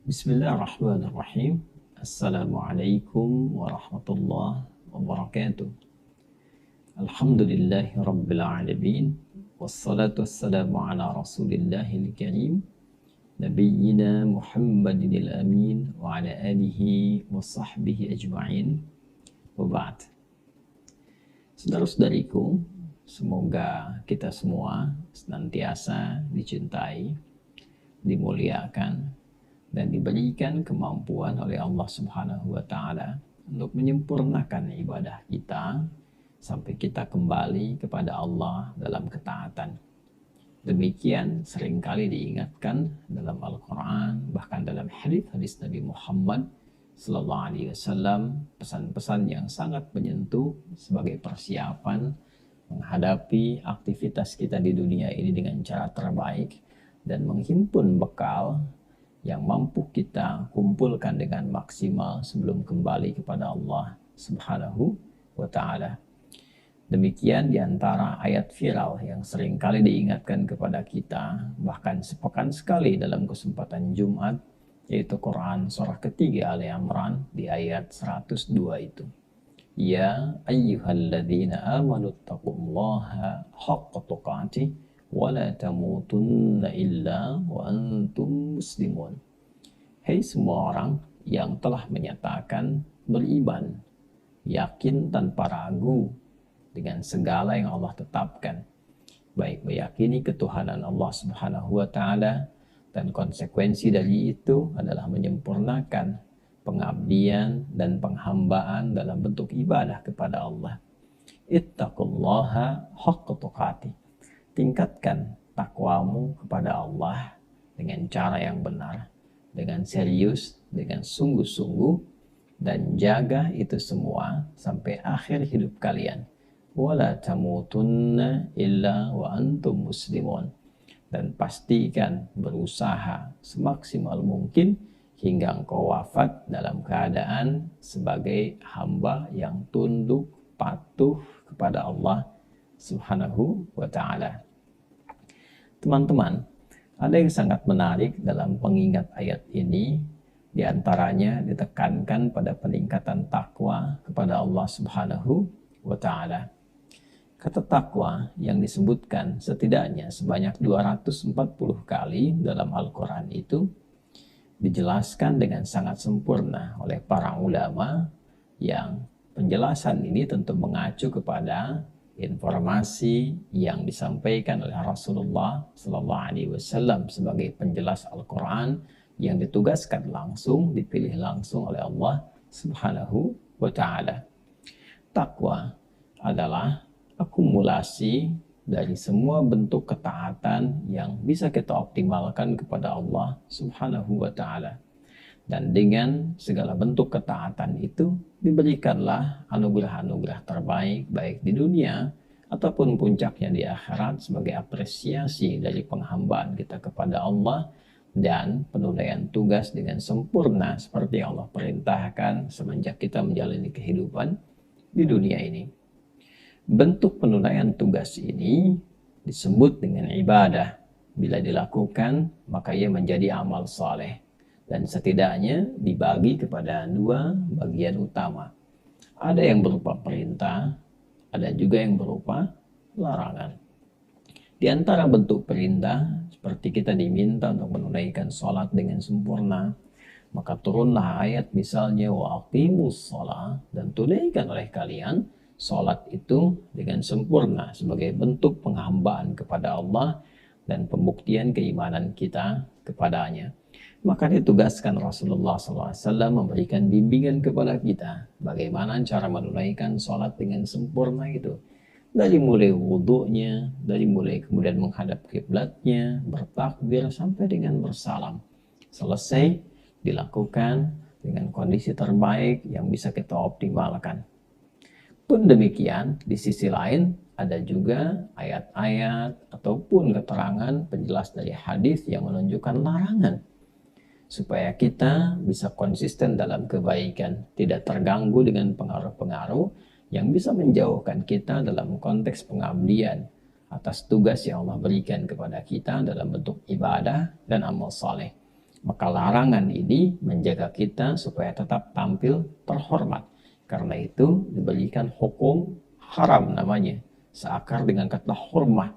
Bismillahirrahmanirrahim. Assalamualaikum warahmatullahi wabarakatuh. Alhamdulillahi rabbil alamin. Wassalatu wassalamu ala rasulillahil karim. Nabiyyina Muhammadinil amin. Wa ala alihi wa sahbihi ajma'in. Wa ba'd. Saudara-saudariku, semoga kita semua senantiasa dicintai, dimuliakan, dan diberikan kemampuan oleh Allah Subhanahu wa Ta'ala untuk menyempurnakan ibadah kita sampai kita kembali kepada Allah dalam ketaatan. Demikian seringkali diingatkan dalam Al-Quran, bahkan dalam hadis-hadis Nabi Muhammad Sallallahu Alaihi Wasallam, pesan-pesan yang sangat menyentuh sebagai persiapan menghadapi aktivitas kita di dunia ini dengan cara terbaik dan menghimpun bekal yang mampu kita kumpulkan dengan maksimal sebelum kembali kepada Allah Subhanahu wa Ta'ala. Demikian diantara ayat viral yang sering kali diingatkan kepada kita, bahkan sepekan sekali dalam kesempatan Jumat, yaitu Quran surah ketiga Ali Imran di ayat 102 itu. Ya ayyuhalladzina amanu taqullaha haqqa tuqatih wala tamutunna illa wa antum muslimun. Hei semua orang yang telah menyatakan beriman, yakin tanpa ragu dengan segala yang Allah tetapkan, baik meyakini ketuhanan Allah Subhanahu wa Ta'ala, dan konsekuensi dari itu adalah menyempurnakan pengabdian dan penghambaan dalam bentuk ibadah kepada Allah. Ittaqullaha haqqa tuqatih. Tingkatkan takwamu kepada Allah dengan cara yang benar, dengan serius, dengan sungguh-sungguh, dan jaga itu semua sampai akhir hidup kalian. Wala tamutunna illa wa antum muslimun. Dan pastikan berusaha semaksimal mungkin hingga engkau wafat dalam keadaan sebagai hamba yang tunduk patuh kepada Allah Subhanahu wa Ta'ala. Teman-teman, ada yang sangat menarik dalam pengingat ayat ini. Di antaranya ditekankan pada peningkatan takwa kepada Allah Subhanahu wa Ta'ala. Kata takwa yang disebutkan setidaknya sebanyak 240 kali dalam Al-Quran itu dijelaskan dengan sangat sempurna oleh para ulama, yang penjelasan ini tentu mengacu kepada informasi yang disampaikan oleh Rasulullah Sallallahu Alaihi Wasallam sebagai penjelas Al-Quran yang ditugaskan langsung, dipilih langsung oleh Allah Subhanahu wa Ta'ala. Takwa adalah akumulasi dari semua bentuk ketaatan yang bisa kita optimalkan kepada Allah Subhanahu wa Ta'ala. Dan dengan segala bentuk ketaatan itu diberikanlah anugerah-anugerah terbaik baik di dunia ataupun puncaknya di akhirat sebagai apresiasi dari penghambaan kita kepada Allah dan penunaian tugas dengan sempurna seperti yang Allah perintahkan semenjak kita menjalani kehidupan di dunia ini. Bentuk penunaian tugas ini disebut dengan ibadah. Bila dilakukan, maka ia menjadi amal saleh. Dan setidaknya dibagi kepada dua bagian utama. Ada yang berupa perintah, ada juga yang berupa larangan. Di antara bentuk perintah, seperti kita diminta untuk menunaikan sholat dengan sempurna, maka turunlah ayat misalnya wa aqimus sholat, dan tunaikan oleh kalian sholat itu dengan sempurna sebagai bentuk penghambaan kepada Allah dan pembuktian keimanan kita kepadanya. Maka ditugaskan Rasulullah SAW memberikan bimbingan kepada kita bagaimana cara menunaikan sholat dengan sempurna itu. Dari mulai wudhunya, dari mulai kemudian menghadap kiblatnya, bertakbir sampai dengan bersalam. Selesai dilakukan dengan kondisi terbaik yang bisa kita optimalkan. Pun demikian, di sisi lain ada juga ayat-ayat ataupun keterangan penjelas dari hadis yang menunjukkan larangan supaya kita bisa konsisten dalam kebaikan, tidak terganggu dengan pengaruh-pengaruh yang bisa menjauhkan kita dalam konteks pengabdian atas tugas yang Allah berikan kepada kita dalam bentuk ibadah dan amal saleh. Maka larangan ini menjaga kita supaya tetap tampil terhormat. Karena itu diberikan hukum haram namanya, seakar dengan kata hormat.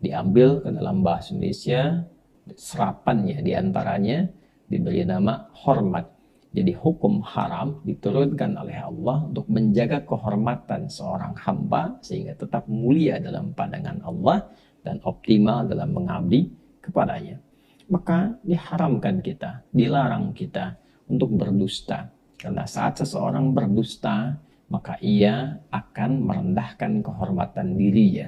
Diambil ke dalam bahasa Indonesia, serapannya diantaranya diberi nama hormat. Jadi hukum haram diturunkan oleh Allah untuk menjaga kehormatan seorang hamba sehingga tetap mulia dalam pandangan Allah dan optimal dalam mengabdi kepadanya. Maka diharamkan kita, dilarang kita untuk berdusta. Karena saat seseorang berdusta, maka ia akan merendahkan kehormatan dirinya.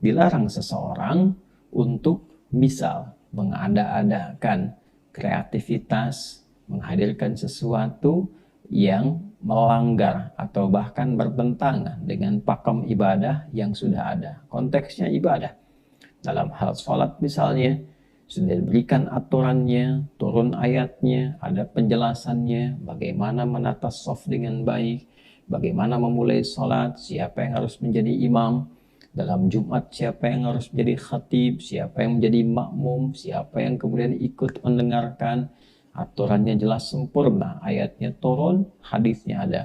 Dilarang seseorang untuk misal mengada-adakan kreativitas, menghadirkan sesuatu yang melanggar atau bahkan bertentangan dengan pakem ibadah yang sudah ada. Konteksnya ibadah. Dalam hal sholat misalnya, sudah diberikan aturannya, turun ayatnya, ada penjelasannya, bagaimana menata shaf dengan baik, bagaimana memulai sholat, siapa yang harus menjadi imam, dalam Jumat siapa yang harus menjadi khatib, siapa yang menjadi makmum, siapa yang kemudian ikut mendengarkan, aturannya jelas sempurna, ayatnya turun, hadisnya ada.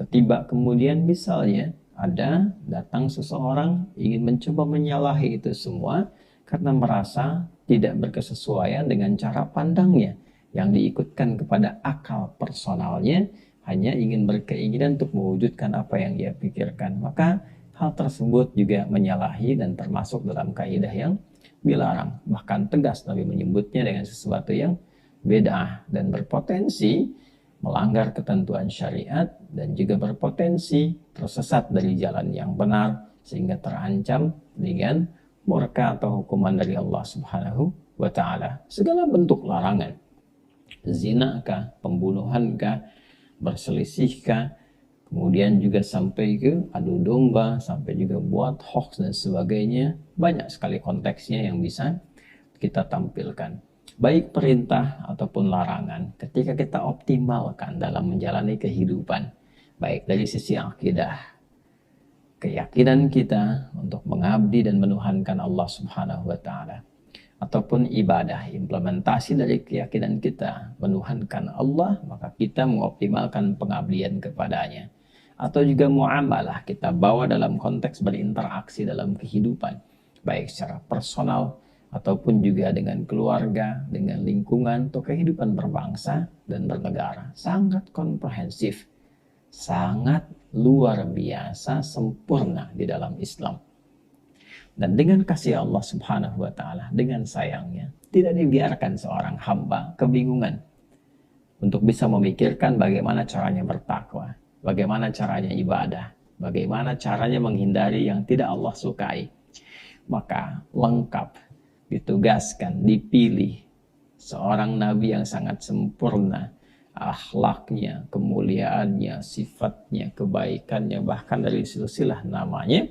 Tiba kemudian misalnya ada datang seseorang ingin mencoba menyalahi itu semua karena merasa tidak berkesesuaian dengan cara pandangnya yang diikutkan kepada akal personalnya, hanya ingin berkeinginan untuk mewujudkan apa yang dia pikirkan. Maka hal tersebut juga menyalahi dan termasuk dalam kaidah yang dilarang. Bahkan tegas Nabi menyebutnya dengan sesuatu yang bid'ah dan berpotensi melanggar ketentuan syariat dan juga berpotensi tersesat dari jalan yang benar sehingga terancam dengan murka atau hukuman dari Allah Subhanahu wa ta'ala. Segala bentuk larangan, zina kah, pembunuhan kah, berselisih kah, kemudian juga sampai ke adu domba, sampai juga buat hoax dan sebagainya, banyak sekali konteksnya yang bisa kita tampilkan. Baik perintah ataupun larangan, ketika kita optimalkan dalam menjalani kehidupan, baik dari sisi akidah, keyakinan kita untuk mengabdi dan menuhankan Allah Subhanahu wa ta'ala, ataupun ibadah, implementasi dari keyakinan kita menuhankan Allah, maka kita mengoptimalkan pengabdian kepadanya. Atau juga muamalah, kita bawa dalam konteks berinteraksi dalam kehidupan, baik secara personal ataupun juga dengan keluarga, dengan lingkungan, atau kehidupan berbangsa dan bernegara. Sangat komprehensif, sangat luar biasa sempurna di dalam Islam. Dan dengan kasih Allah Subhanahu wa ta'ala, dengan sayangnya, tidak dibiarkan seorang hamba kebingungan untuk bisa memikirkan bagaimana caranya bertakwa, bagaimana caranya ibadah, bagaimana caranya menghindari yang tidak Allah sukai. Maka lengkap, ditugaskan, dipilih seorang nabi yang sangat sempurna, akhlaknya, kemuliaannya, sifatnya, kebaikannya, bahkan dari silsilah namanya,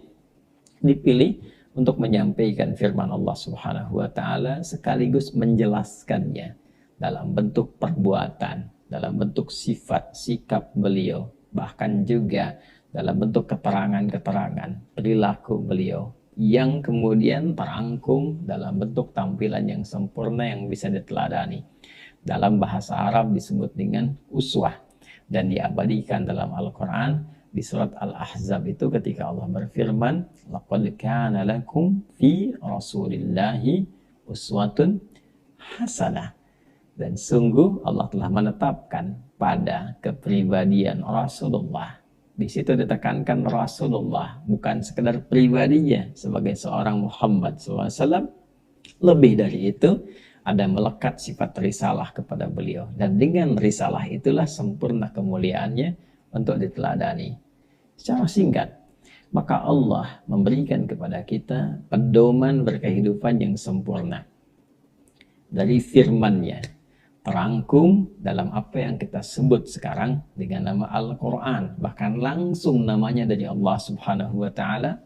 dipilih untuk menyampaikan firman Allah Subhanahu wa ta'ala sekaligus menjelaskannya dalam bentuk perbuatan, dalam bentuk sifat, sikap beliau, bahkan juga dalam bentuk keterangan-keterangan perilaku beliau yang kemudian terangkum dalam bentuk tampilan yang sempurna yang bisa diteladani. Dalam bahasa Arab disebut dengan uswah dan diabadikan dalam Al-Quran di surat Al-Ahzab itu ketika Allah berfirman, laqad kana lakum fi rasulillahi uswatun hasanah. Dan sungguh Allah telah menetapkan pada kepribadian Rasulullah. Di situ ditekankan Rasulullah, bukan sekedar pribadinya sebagai seorang Muhammad SAW. Lebih dari itu, ada melekat sifat risalah kepada beliau. Dan dengan risalah itulah sempurna kemuliaannya untuk diteladani. Secara singkat, maka Allah memberikan kepada kita pedoman berkehidupan yang sempurna. Dari firman-Nya, terangkum dalam apa yang kita sebut sekarang dengan nama Al-Quran. Bahkan langsung namanya dari Allah Subhanahu wa ta'ala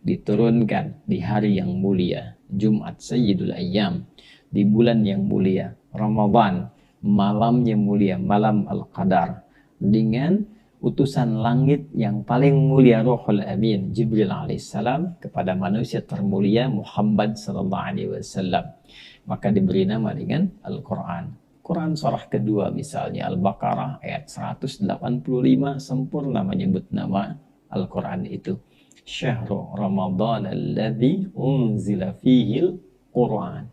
diturunkan di hari yang mulia, Jumat Sayyidul Ayyam, di bulan yang mulia, Ramadan, malamnya mulia, malam Al-Qadar, dengan utusan langit yang paling mulia Ruhul Amin, Jibril alaihissalam, kepada manusia termulia Muhammad sallallahu alaihi wasallam. Maka diberi nama dengan Al-Quran. Quran surah kedua misalnya Al-Baqarah ayat 185 sempurna menyebut nama Al-Quran itu. Syahrul Ramadan alladzi unzila fihil Quran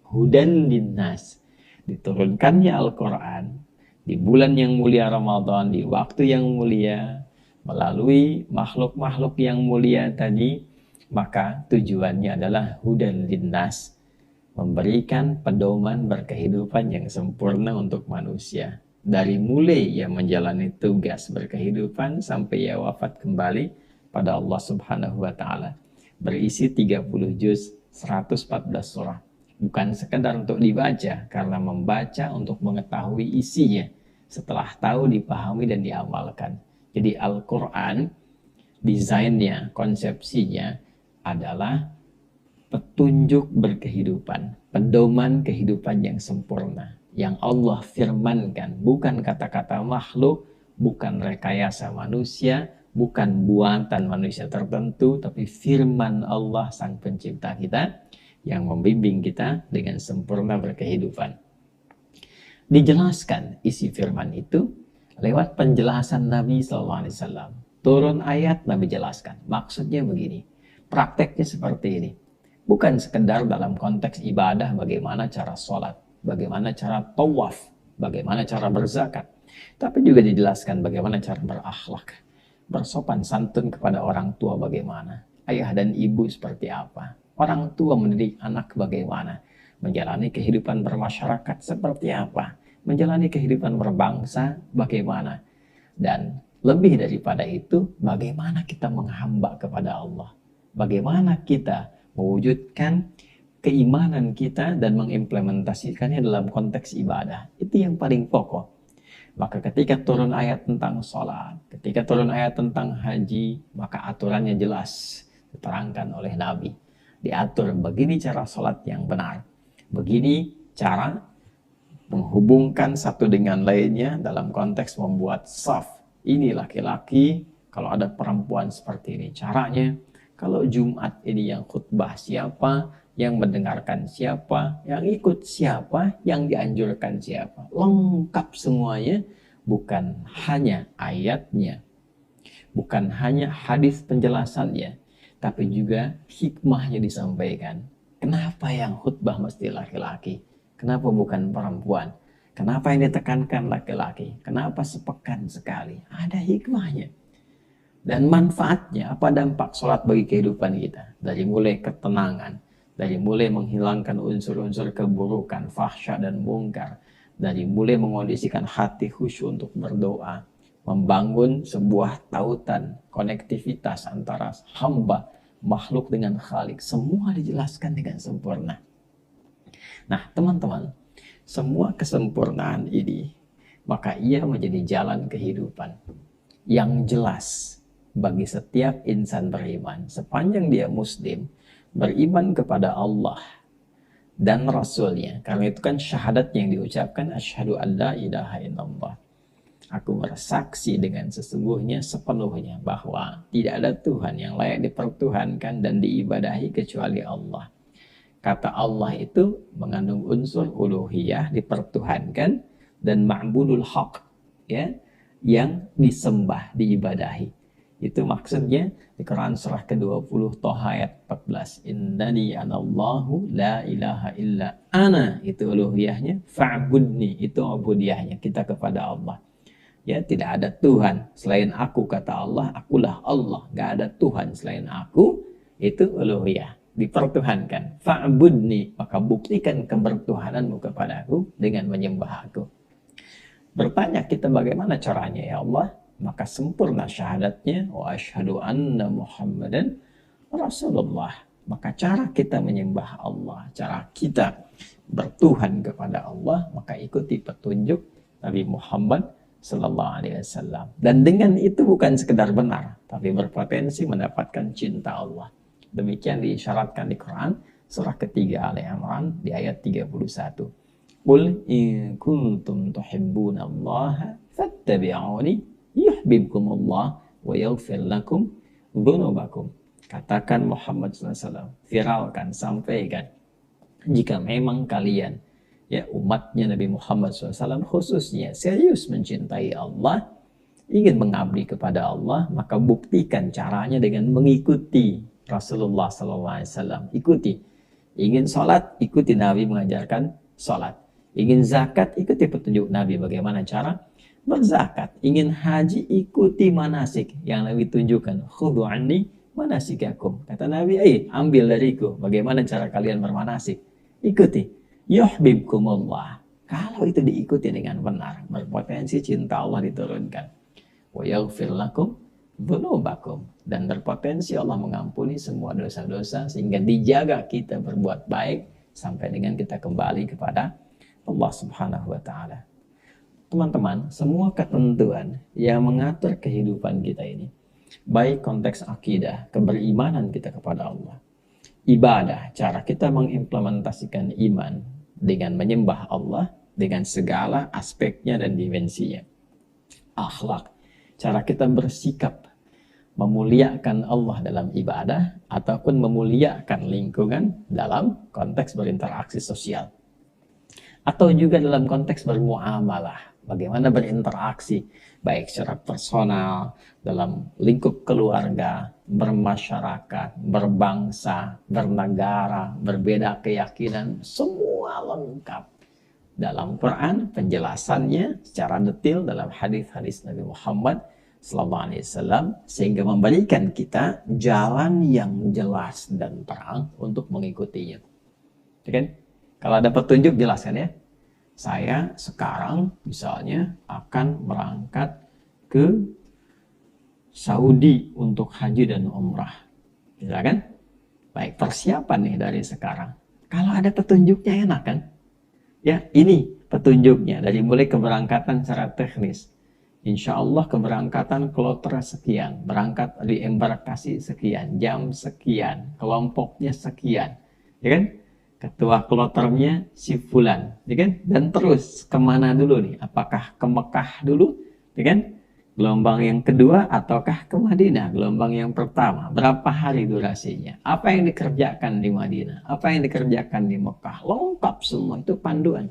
hudan linnas. Diturunkannya Al-Quran di bulan yang mulia Ramadan, di waktu yang mulia, melalui makhluk-makhluk yang mulia tadi, maka tujuannya adalah hudan linnas, memberikan pedoman berkehidupan yang sempurna untuk manusia. Dari mulai ia menjalani tugas berkehidupan sampai ia wafat kembali pada Allah Subhanahu wa Ta'ala. Berisi 30 juz, 114 surah. Bukan sekedar untuk dibaca, karena membaca untuk mengetahui isinya. Setelah tahu, dipahami, dan diamalkan. Jadi Al-Quran, desainnya, konsepsinya adalah petunjuk berkehidupan, pedoman kehidupan yang sempurna, yang Allah firmankan, bukan kata-kata makhluk, bukan rekayasa manusia, bukan buatan manusia tertentu, tapi firman Allah Sang Pencipta kita yang membimbing kita dengan sempurna berkehidupan. Dijelaskan isi firman itu lewat penjelasan Nabi SAW. Turun ayat, Nabi jelaskan. Maksudnya begini, prakteknya seperti ini. Bukan sekedar dalam konteks ibadah bagaimana cara sholat, bagaimana cara tawaf, bagaimana cara berzakat. Tapi juga dijelaskan bagaimana cara berakhlak, bersopan santun kepada orang tua bagaimana, ayah dan ibu seperti apa, orang tua mendidik anak bagaimana, menjalani kehidupan bermasyarakat seperti apa, menjalani kehidupan berbangsa bagaimana. Dan lebih daripada itu, bagaimana kita menghamba kepada Allah, bagaimana kita mewujudkan keimanan kita dan mengimplementasikannya dalam konteks ibadah. Itu yang paling pokok. Maka ketika turun ayat tentang sholat, ketika turun ayat tentang haji, maka aturannya jelas diterangkan oleh Nabi. Diatur begini cara sholat yang benar, begini cara menghubungkan satu dengan lainnya dalam konteks membuat saf. Ini laki-laki, kalau ada perempuan seperti ini caranya. Kalau Jumat ini yang khutbah siapa, yang mendengarkan siapa, yang ikut siapa, yang dianjurkan siapa. Lengkap semuanya, bukan hanya ayatnya, bukan hanya hadis penjelasannya, tapi juga hikmahnya disampaikan. Kenapa yang khutbah mesti laki-laki? Kenapa bukan perempuan? Kenapa yang ditekankan laki-laki? Kenapa sepekan sekali? Ada hikmahnya. Dan manfaatnya, apa dampak sholat bagi kehidupan kita? Dari mulai ketenangan, dari mulai menghilangkan unsur-unsur keburukan, fahsya dan mungkar, dari mulai mengondisikan hati khusyuk untuk berdoa, membangun sebuah tautan, konektivitas antara hamba, makhluk dengan Khalik, semua dijelaskan dengan sempurna. Nah teman-teman, semua kesempurnaan ini, maka ia menjadi jalan kehidupan yang jelas bagi setiap insan beriman. Sepanjang dia muslim, beriman kepada Allah dan Rasulnya. Karena itu kan syahadat yang diucapkan, asyhadu an la ilaha illallah. Aku bersaksi dengan sesungguhnya sepenuhnya bahwa tidak ada Tuhan yang layak dipertuhankan dan diibadahi kecuali Allah. Kata Allah itu mengandung unsur uluhiyah, dipertuhankan, dan ma'budul haq, ya, yang disembah, diibadahi. Itu maksudnya di Quran surah ke-20 Toha ayat 14. Innani anallahu la ilaha illa ana, itu uluhiyahnya. Fa'budni, itu ubudiyahnya, kita kepada Allah. Ya, tidak ada Tuhan selain aku, kata Allah, akulah Allah, gak ada Tuhan selain aku. Itu uluhiyah, dipertuhankan. Fa'budni, maka buktikan kebertuhananmu kepadaku dengan menyembah aku. Bertanya kita bagaimana caranya ya Allah? Maka sempurna syahadatnya, wa asyhadu anna Muhammadan Rasulullah. Maka cara kita menyembah Allah, cara kita bertuhan kepada Allah, maka ikuti petunjuk Nabi Muhammad Sallallahu Alaihi Wasallam. Dan dengan itu bukan sekedar benar, tapi berpotensi mendapatkan cinta Allah. Demikian diisyaratkan di Quran surah ketiga Ali Imran di ayat 31. Qul in kuntum tuhibbunallaha fattabi'uni yuhibbukumullah wa yaghfir lakum dzunubakum. Katakan Muhammad SAW, viralkan, sampaikan, jika memang kalian ya umatnya Nabi Muhammad SAW khususnya serius mencintai Allah, ingin mengabdi kepada Allah, maka buktikan caranya dengan mengikuti Rasulullah SAW. Ikuti. Ingin sholat, ikuti Nabi mengajarkan sholat. Ingin zakat, ikuti petunjuk Nabi bagaimana cara berzakat. Ingin haji, ikuti manasik yang Nabi tunjukkan. Khudhu anni manasikakum. Kata Nabi, ambil dariku bagaimana cara kalian bermanasik. Ikuti. Yuhibbukumullah. Kalau itu diikuti dengan benar, berpotensi cinta Allah diturunkan. Wa yaghfir lakum dzunubakum, dan berpotensi Allah mengampuni semua dosa-dosa sehingga dijaga kita berbuat baik sampai dengan kita kembali kepada Allah Subhanahu wa taala. Teman-teman, semua ketentuan yang mengatur kehidupan kita ini, baik konteks akidah, keberimanan kita kepada Allah, ibadah, cara kita mengimplementasikan iman dengan menyembah Allah dengan segala aspeknya dan dimensinya, akhlak, cara kita bersikap memuliakan Allah dalam ibadah ataupun memuliakan lingkungan dalam konteks berinteraksi sosial, atau juga dalam konteks bermuamalah, bagaimana berinteraksi baik secara personal, dalam lingkup keluarga, bermasyarakat, berbangsa, bernegara, berbeda keyakinan, semua lengkap dalam Quran, penjelasannya secara detail dalam hadis-hadis Nabi Muhammad Sallallahu Alaihi Wasallam, sehingga memberikan kita jalan yang jelas dan terang untuk mengikutinya. Kan? Kalau ada petunjuk jelaskan ya. Saya sekarang misalnya akan berangkat ke Saudi untuk haji dan umrah. Kan? Baik, persiapan nih dari sekarang. Kalau ada petunjuknya enak kan? Ya, ini petunjuknya dari mulai keberangkatan secara teknis. Insya Allah keberangkatan kloter sekian, berangkat di embarkasi sekian, jam sekian, kelompoknya sekian, ya kan? Ketua kloternya si Fulan, ya kan? Dan terus kemana dulu nih? Apakah ke Mekah dulu, ya kan? Gelombang yang kedua ataukah ke Madinah? Gelombang yang pertama, berapa hari durasinya? Apa yang dikerjakan di Madinah? Apa yang dikerjakan di Mekah? Lengkap semua, itu panduan.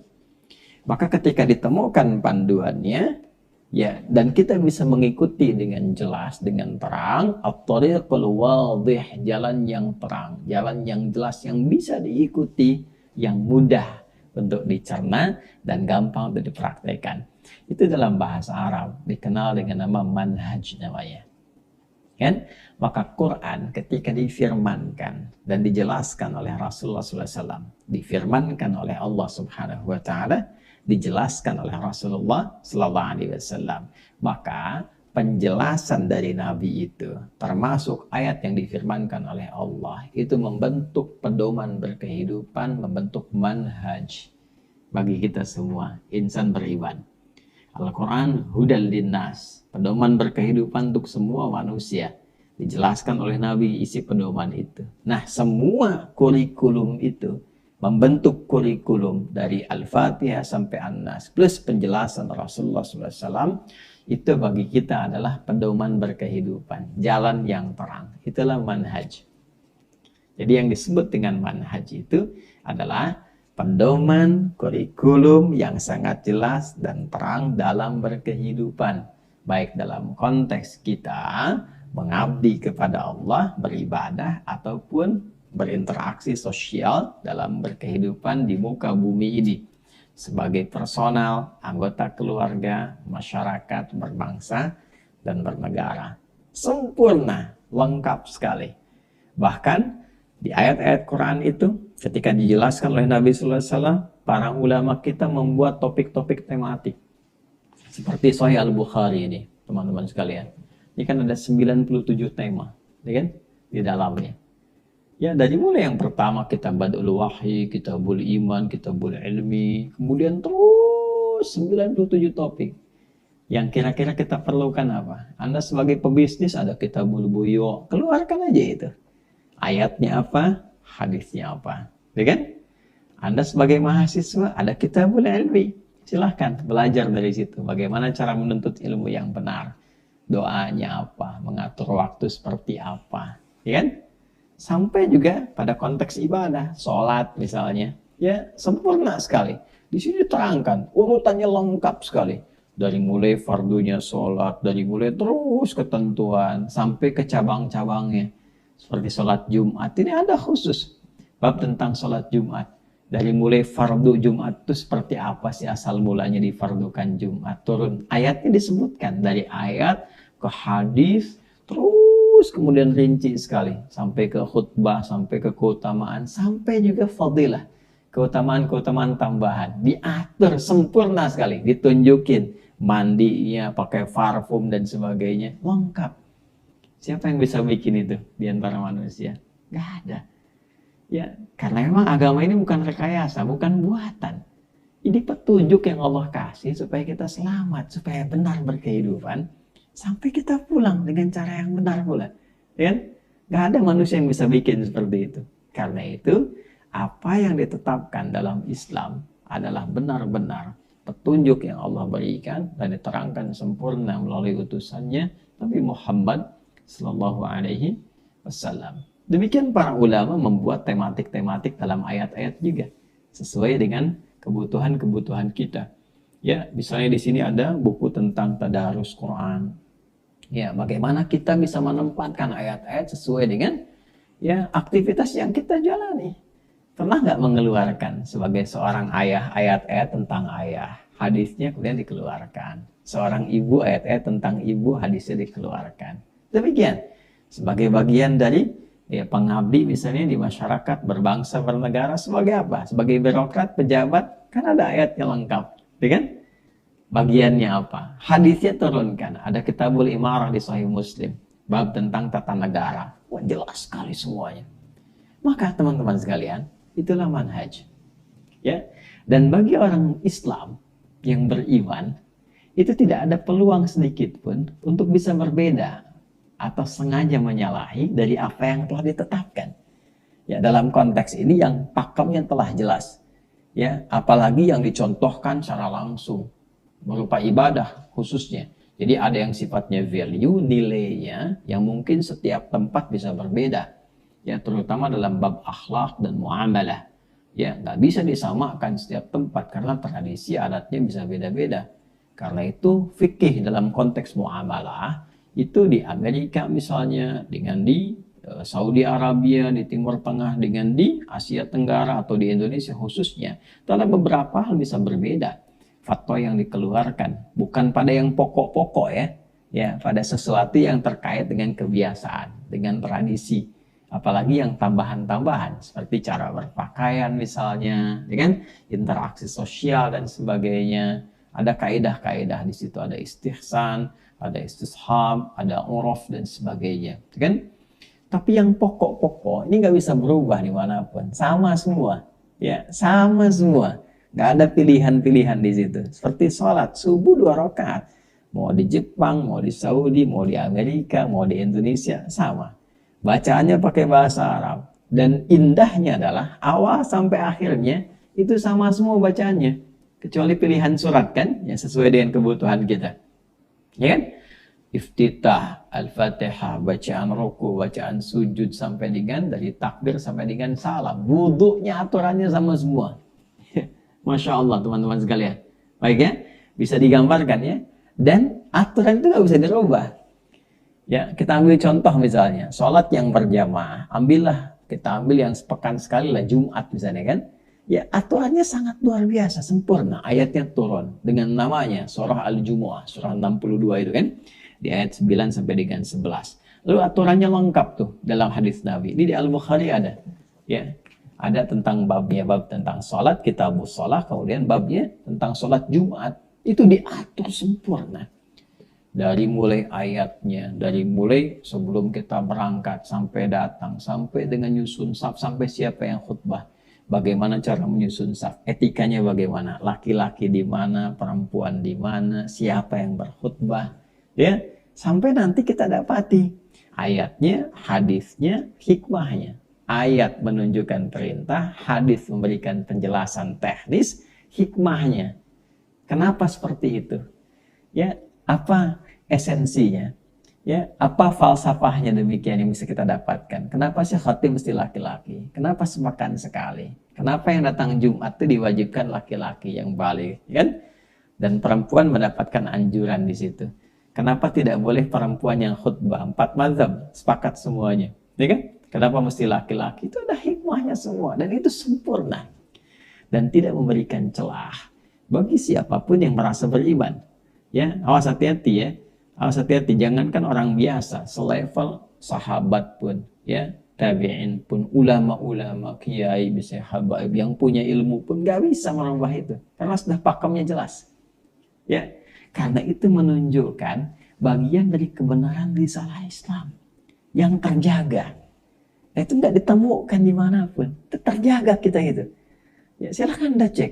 Maka ketika ditemukan panduannya, ya, dan kita bisa mengikuti dengan jelas, dengan terang, at-thariqul wadih, jalan yang terang, jalan yang jelas, yang bisa diikuti, yang mudah untuk dicerna dan gampang untuk dipraktekkan. Itu dalam bahasa Arab dikenal dengan nama manhaj namanya. Kan? Maka Quran ketika difirmankan dan dijelaskan oleh Rasulullah SAW, difirmankan oleh Allah Subhanahu wa taala, dijelaskan oleh Rasulullah Sallallahu Alaihi Wasallam, maka penjelasan dari Nabi itu termasuk ayat yang difirmankan oleh Allah itu membentuk pedoman berkehidupan, membentuk manhaj bagi kita semua insan beriman. Al-Quran hudal linnas, pedoman berkehidupan untuk semua manusia. Dijelaskan oleh Nabi isi pedoman itu. Nah, semua kurikulum itu membentuk kurikulum dari Al-Fatihah sampai An-Nas plus penjelasan Rasulullah SAW, itu bagi kita adalah pedoman berkehidupan, jalan yang terang. Itulah manhaj. Jadi yang disebut dengan manhaj itu adalah pedoman kurikulum yang sangat jelas dan terang dalam berkehidupan, baik dalam konteks kita mengabdi kepada Allah, beribadah, ataupun berinteraksi sosial dalam berkehidupan di muka bumi ini sebagai personal, anggota keluarga, masyarakat, berbangsa, dan bernegara. Sempurna, lengkap sekali. Bahkan di ayat-ayat Quran itu ketika dijelaskan oleh Nabi SAW, para ulama kita membuat topik-topik tematik seperti Sahih Al-Bukhari ini, teman-teman sekalian. Ini kan ada 97 tema, ya kan? Di dalamnya. Ya, dari mulai yang pertama kita Badul Wahyi, Kitabul Iman, Kitabul Ilmi, kemudian terus 97 topik. Yang kira-kira kita perlukan apa? Anda sebagai pebisnis ada Kitabul Buyu, keluarkan aja itu. Ayatnya apa? Hadisnya apa? Ya kan? Anda sebagai mahasiswa ada Kitabul Ilmi. Silahkan belajar dari situ. Bagaimana cara menuntut ilmu yang benar. Doanya apa? Mengatur waktu seperti apa? Ya kan? Sampai juga pada konteks ibadah, sholat misalnya, ya sempurna sekali. Di sini diterangkan, urutannya lengkap sekali. Dari mulai fardunya sholat, dari mulai terus ketentuan, sampai ke cabang-cabangnya. Seperti sholat Jumat, ini ada khusus. Bab tentang sholat Jumat. Dari mulai fardu Jumat itu seperti apa sih asal mulanya difardukan Jumat. Turun ayatnya disebutkan. Dari ayat ke hadis, terus kemudian rinci sekali. Sampai ke khutbah, sampai ke keutamaan, sampai juga fadilah. Keutamaan-keutamaan tambahan diatur sempurna sekali, ditunjukin mandinya pakai parfum dan sebagainya, lengkap. Siapa yang bisa bikin itu di antara manusia? Gak ada. Ya, karena memang agama ini bukan rekayasa, bukan buatan. Ini petunjuk yang Allah kasih supaya kita selamat, supaya benar berkehidupan, sampai kita pulang dengan cara yang benar pula. Ya, gak ada manusia yang bisa bikin seperti itu. Karena itu apa yang ditetapkan dalam Islam adalah benar-benar petunjuk yang Allah berikan dan diterangkan sempurna melalui utusannya Nabi Muhammad Sallallahu Alaihi Wasallam. Demikian para ulama membuat tematik-tematik dalam ayat-ayat juga sesuai dengan kebutuhan-kebutuhan kita. Ya, misalnya di sini ada buku tentang tadarus Quran. Ya, bagaimana kita bisa menempatkan ayat-ayat sesuai dengan ya aktivitas yang kita jalani. Pernah nggak mengeluarkan sebagai seorang ayah ayat-ayat tentang ayah, hadisnya kemudian dikeluarkan. Seorang ibu ayat-ayat tentang ibu, hadisnya dikeluarkan. Demikian sebagai bagian dari ya, pengabdi misalnya di masyarakat berbangsa bernegara sebagai apa? Sebagai birokrat, pejabat, kan ada ayatnya lengkap, ya kan? Bagiannya apa? Hadisnya turunkan. Ada Kitabul Imarah di Sahih Muslim, bab tentang tata negara. Wah, jelas sekali semuanya. Maka teman-teman sekalian, itulah manhaj. Ya. Dan bagi orang Islam yang beriman, itu tidak ada peluang sedikit pun untuk bisa berbeda atau sengaja menyalahi dari apa yang telah ditetapkan. Ya, dalam konteks ini yang pakemnya telah jelas. Ya, apalagi yang dicontohkan secara langsung berupa ibadah khususnya. Jadi ada yang sifatnya value, nilainya yang mungkin setiap tempat bisa berbeda. Ya, terutama dalam bab akhlak dan muamalah. Ya, nggak bisa disamakan setiap tempat karena tradisi adatnya bisa beda-beda. Karena itu fikih dalam konteks muamalah itu di Amerika misalnya dengan di Saudi Arabia, di Timur Tengah dengan di Asia Tenggara atau di Indonesia khususnya dalam beberapa hal bisa berbeda. Fatwa yang dikeluarkan bukan pada yang pokok-pokok ya pada sesuatu yang terkait dengan kebiasaan, dengan tradisi. Apalagi yang tambahan-tambahan seperti cara berpakaian misalnya, ya kan? Interaksi sosial dan sebagainya. Ada kaidah-kaidah di situ, ada istihsan, ada istishab, ada uruf dan sebagainya, ya kan? Tapi yang pokok-pokok ini nggak bisa berubah dimanapun, sama semua, ya sama semua. Nggak ada pilihan-pilihan di situ. Seperti sholat subuh 2 rakaat, mau di Jepang, mau di Saudi, mau di Amerika, mau di Indonesia sama. Bacaannya pakai bahasa Arab. Dan indahnya adalah awal sampai akhirnya itu sama semua bacaannya. Kecuali pilihan surat kan, yang sesuai dengan kebutuhan kita. Ya kan? Iftitah, Al-Fatihah, bacaan ruku, bacaan sujud sampai dengan dari takbir sampai dengan salam. Wudhunya aturannya sama semua. Masya Allah teman-teman sekalian. Baik ya, bisa digambarkan ya. Dan aturan itu nggak bisa dirubah. Ya, kita ambil contoh misalnya, sholat yang berjamaah, kita ambil yang sepekan sekali lah, Jumat misalnya kan. Ya, aturannya sangat luar biasa, sempurna. Ayatnya turun dengan namanya, surah Al-Jumu'ah, surah 62 itu kan. Di ayat 9 sampai dengan 11. Lalu aturannya lengkap tuh dalam hadis Nabi. Ini di Al-Bukhari ada. Ya, ada tentang babnya, bab tentang sholat, kitabus sholat, kemudian babnya tentang sholat Jumat. Itu diatur sempurna. Dari mulai ayatnya, dari mulai sebelum kita berangkat sampai datang, sampai dengan nyusun saf, sampai siapa yang khutbah, bagaimana cara menyusun saf, etikanya bagaimana, laki-laki di mana, perempuan di mana, siapa yang berkhutbah, ya, sampai nanti kita dapati ayatnya, hadisnya, hikmahnya. Ayat menunjukkan perintah, hadis memberikan penjelasan teknis, hikmahnya. Kenapa seperti itu? Ya, apa esensinya? Ya, apa falsafahnya demikian yang bisa kita dapatkan? Kenapa sih khatib mesti laki-laki? Kenapa sepekan sekali? Kenapa yang datang Jumat itu diwajibkan laki-laki yang baligh, kan? Dan perempuan mendapatkan anjuran di situ. Kenapa tidak boleh perempuan yang khutbah? 4 mazhab sepakat semuanya, ya kan? Kenapa mesti laki-laki? Itu ada hikmahnya semua dan itu sempurna dan tidak memberikan celah bagi siapapun yang merasa beriman. Ya, awas hati-hati ya. Awas hati-hati, jangankan orang biasa, selevel sahabat pun, ya, tabi'in pun, ulama-ulama, kiai, misalnya habaib yang punya ilmu pun gak bisa merubah itu karena sudah pakemnya jelas. Ya, karena itu menunjukkan bagian dari kebenaran risalah Islam yang terjaga. Nah, itu nggak ditemukan dimanapun, itu terjaga kita itu. Ya, silahkan Anda cek,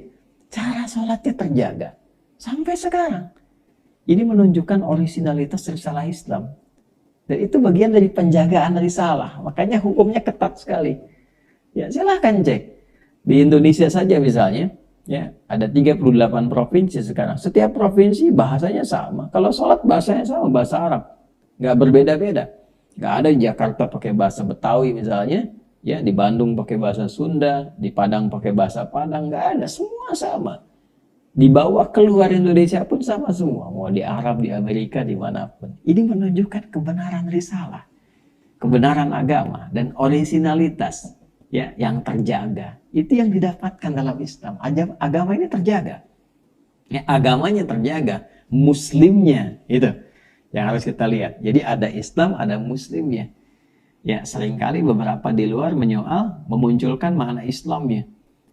cara sholatnya terjaga sampai sekarang. Ini menunjukkan originalitas risalah Islam. Dan itu bagian dari penjagaan risalah. Makanya hukumnya ketat sekali. Ya, silahkan cek. Di Indonesia saja misalnya, ya, ada 38 provinsi sekarang. Setiap provinsi bahasanya sama. Kalau sholat bahasanya sama, bahasa Arab. Nggak berbeda-beda. Nggak ada di Jakarta pakai bahasa Betawi misalnya. Ya, di Bandung pakai bahasa Sunda. Di Padang pakai bahasa Padang. Nggak ada. Semua sama. Dibawa keluar Indonesia pun sama semua, mau di Arab, di Amerika, dimanapun. Ini menunjukkan kebenaran risalah, kebenaran agama dan originalitas, ya, yang terjaga. Itu yang didapatkan dalam Islam. Agama ini terjaga, ya, agamanya terjaga, muslimnya itu yang harus kita lihat. Jadi ada Islam, ada muslimnya. Ya, seringkali beberapa di luar menyoal, memunculkan makna Islamnya.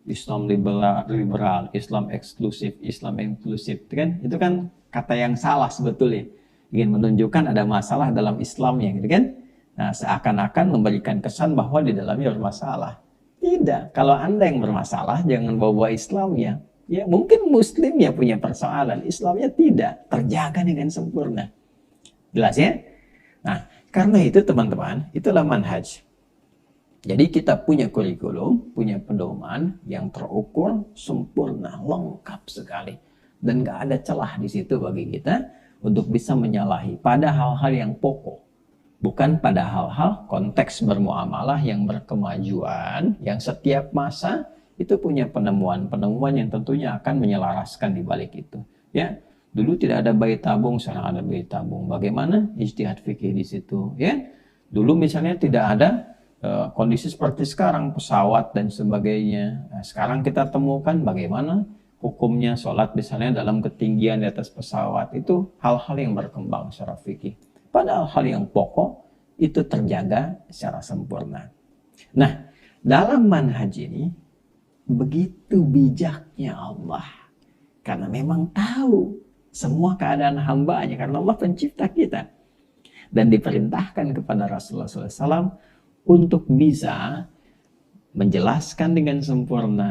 Islam liberal, Islam eksklusif, Islam inklusif, kan? Itu kan kata yang salah sebetulnya. Ingin menunjukkan ada masalah dalam Islamnya, gitu kan? Nah, seakan-akan memberikan kesan bahwa di dalamnya bermasalah. Tidak. Kalau Anda yang bermasalah, jangan bawa Islamnya. Ya, mungkin Muslimnya punya persoalan, Islamnya tidak terjaga dengan sempurna. Jelas ya? Nah, karena itu teman-teman, itulah manhaj. Jadi kita punya kurikulum, punya pedoman yang terukur, sempurna, lengkap sekali. Dan gak ada celah di situ bagi kita untuk bisa menyalahi pada hal-hal yang pokok. Bukan pada hal-hal konteks bermuamalah yang berkemajuan, yang setiap masa itu punya penemuan-penemuan yang tentunya akan menyelaraskan di balik itu. Ya, dulu tidak ada bayi tabung, sekarang ada bayi tabung. Bagaimana ijtihad fikih di situ? Ya, dulu misalnya tidak ada kondisi seperti sekarang, pesawat dan sebagainya. Nah, sekarang kita temukan bagaimana hukumnya sholat misalnya dalam ketinggian di atas pesawat. Itu hal-hal yang berkembang secara fikih. Padahal hal yang pokok itu terjaga secara sempurna. Nah, dalam manhaj ini begitu bijaknya Allah. Karena memang tahu semua keadaan hambanya. Karena Allah pencipta kita. Dan diperintahkan kepada Rasulullah SAW untuk bisa menjelaskan dengan sempurna,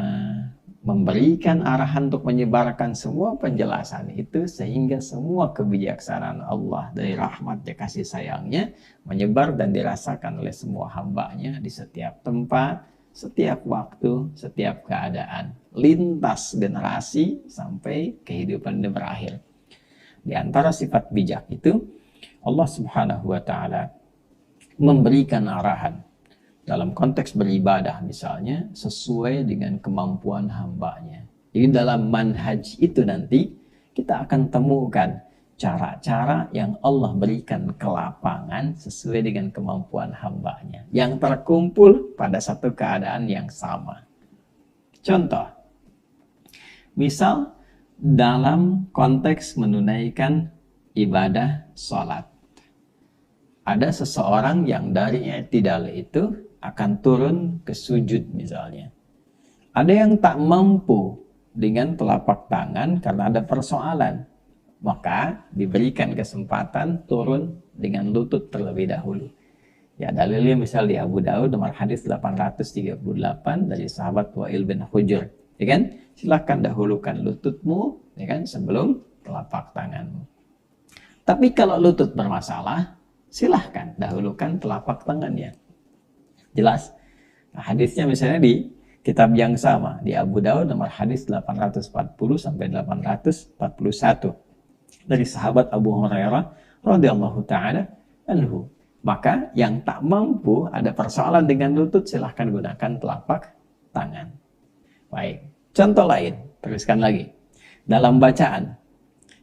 memberikan arahan untuk menyebarkan semua penjelasan itu sehingga semua kebijaksanaan Allah dari rahmatnya, kasih sayangnya menyebar dan dirasakan oleh semua hambanya di setiap tempat, setiap waktu, setiap keadaan, lintas generasi sampai kehidupan ini berakhir. Di antara sifat bijak itu Allah Subhanahu wa Ta'ala memberikan arahan dalam konteks beribadah misalnya sesuai dengan kemampuan hambanya. Jadi dalam manhaj itu nanti kita akan temukan cara-cara yang Allah berikan ke lapangan sesuai dengan kemampuan hambanya yang terkumpul pada satu keadaan yang sama. Contoh, misal dalam konteks menunaikan ibadah sholat. Ada seseorang yang dari i'tidal itu akan turun ke sujud misalnya. Ada yang tak mampu dengan telapak tangan karena ada persoalan. Maka diberikan kesempatan turun dengan lutut terlebih dahulu. Ya, dalilnya misal di Abu Daud nomor hadis 838 dari sahabat Wa'il bin Hujr. Ya kan? Silakan dahulukan lututmu, ya kan, sebelum telapak tanganmu. Tapi kalau lutut bermasalah, silahkan dahulukan telapak tangannya. Jelas? Nah, hadisnya misalnya di kitab yang sama, di Abu Daud nomor hadis 840 sampai 841 dari sahabat Abu Hurairah radhiyallahu taala anhu. Maka yang tak mampu ada persoalan dengan lutut silahkan gunakan telapak tangan. Baik. Contoh lain, teruskan lagi. Dalam bacaan,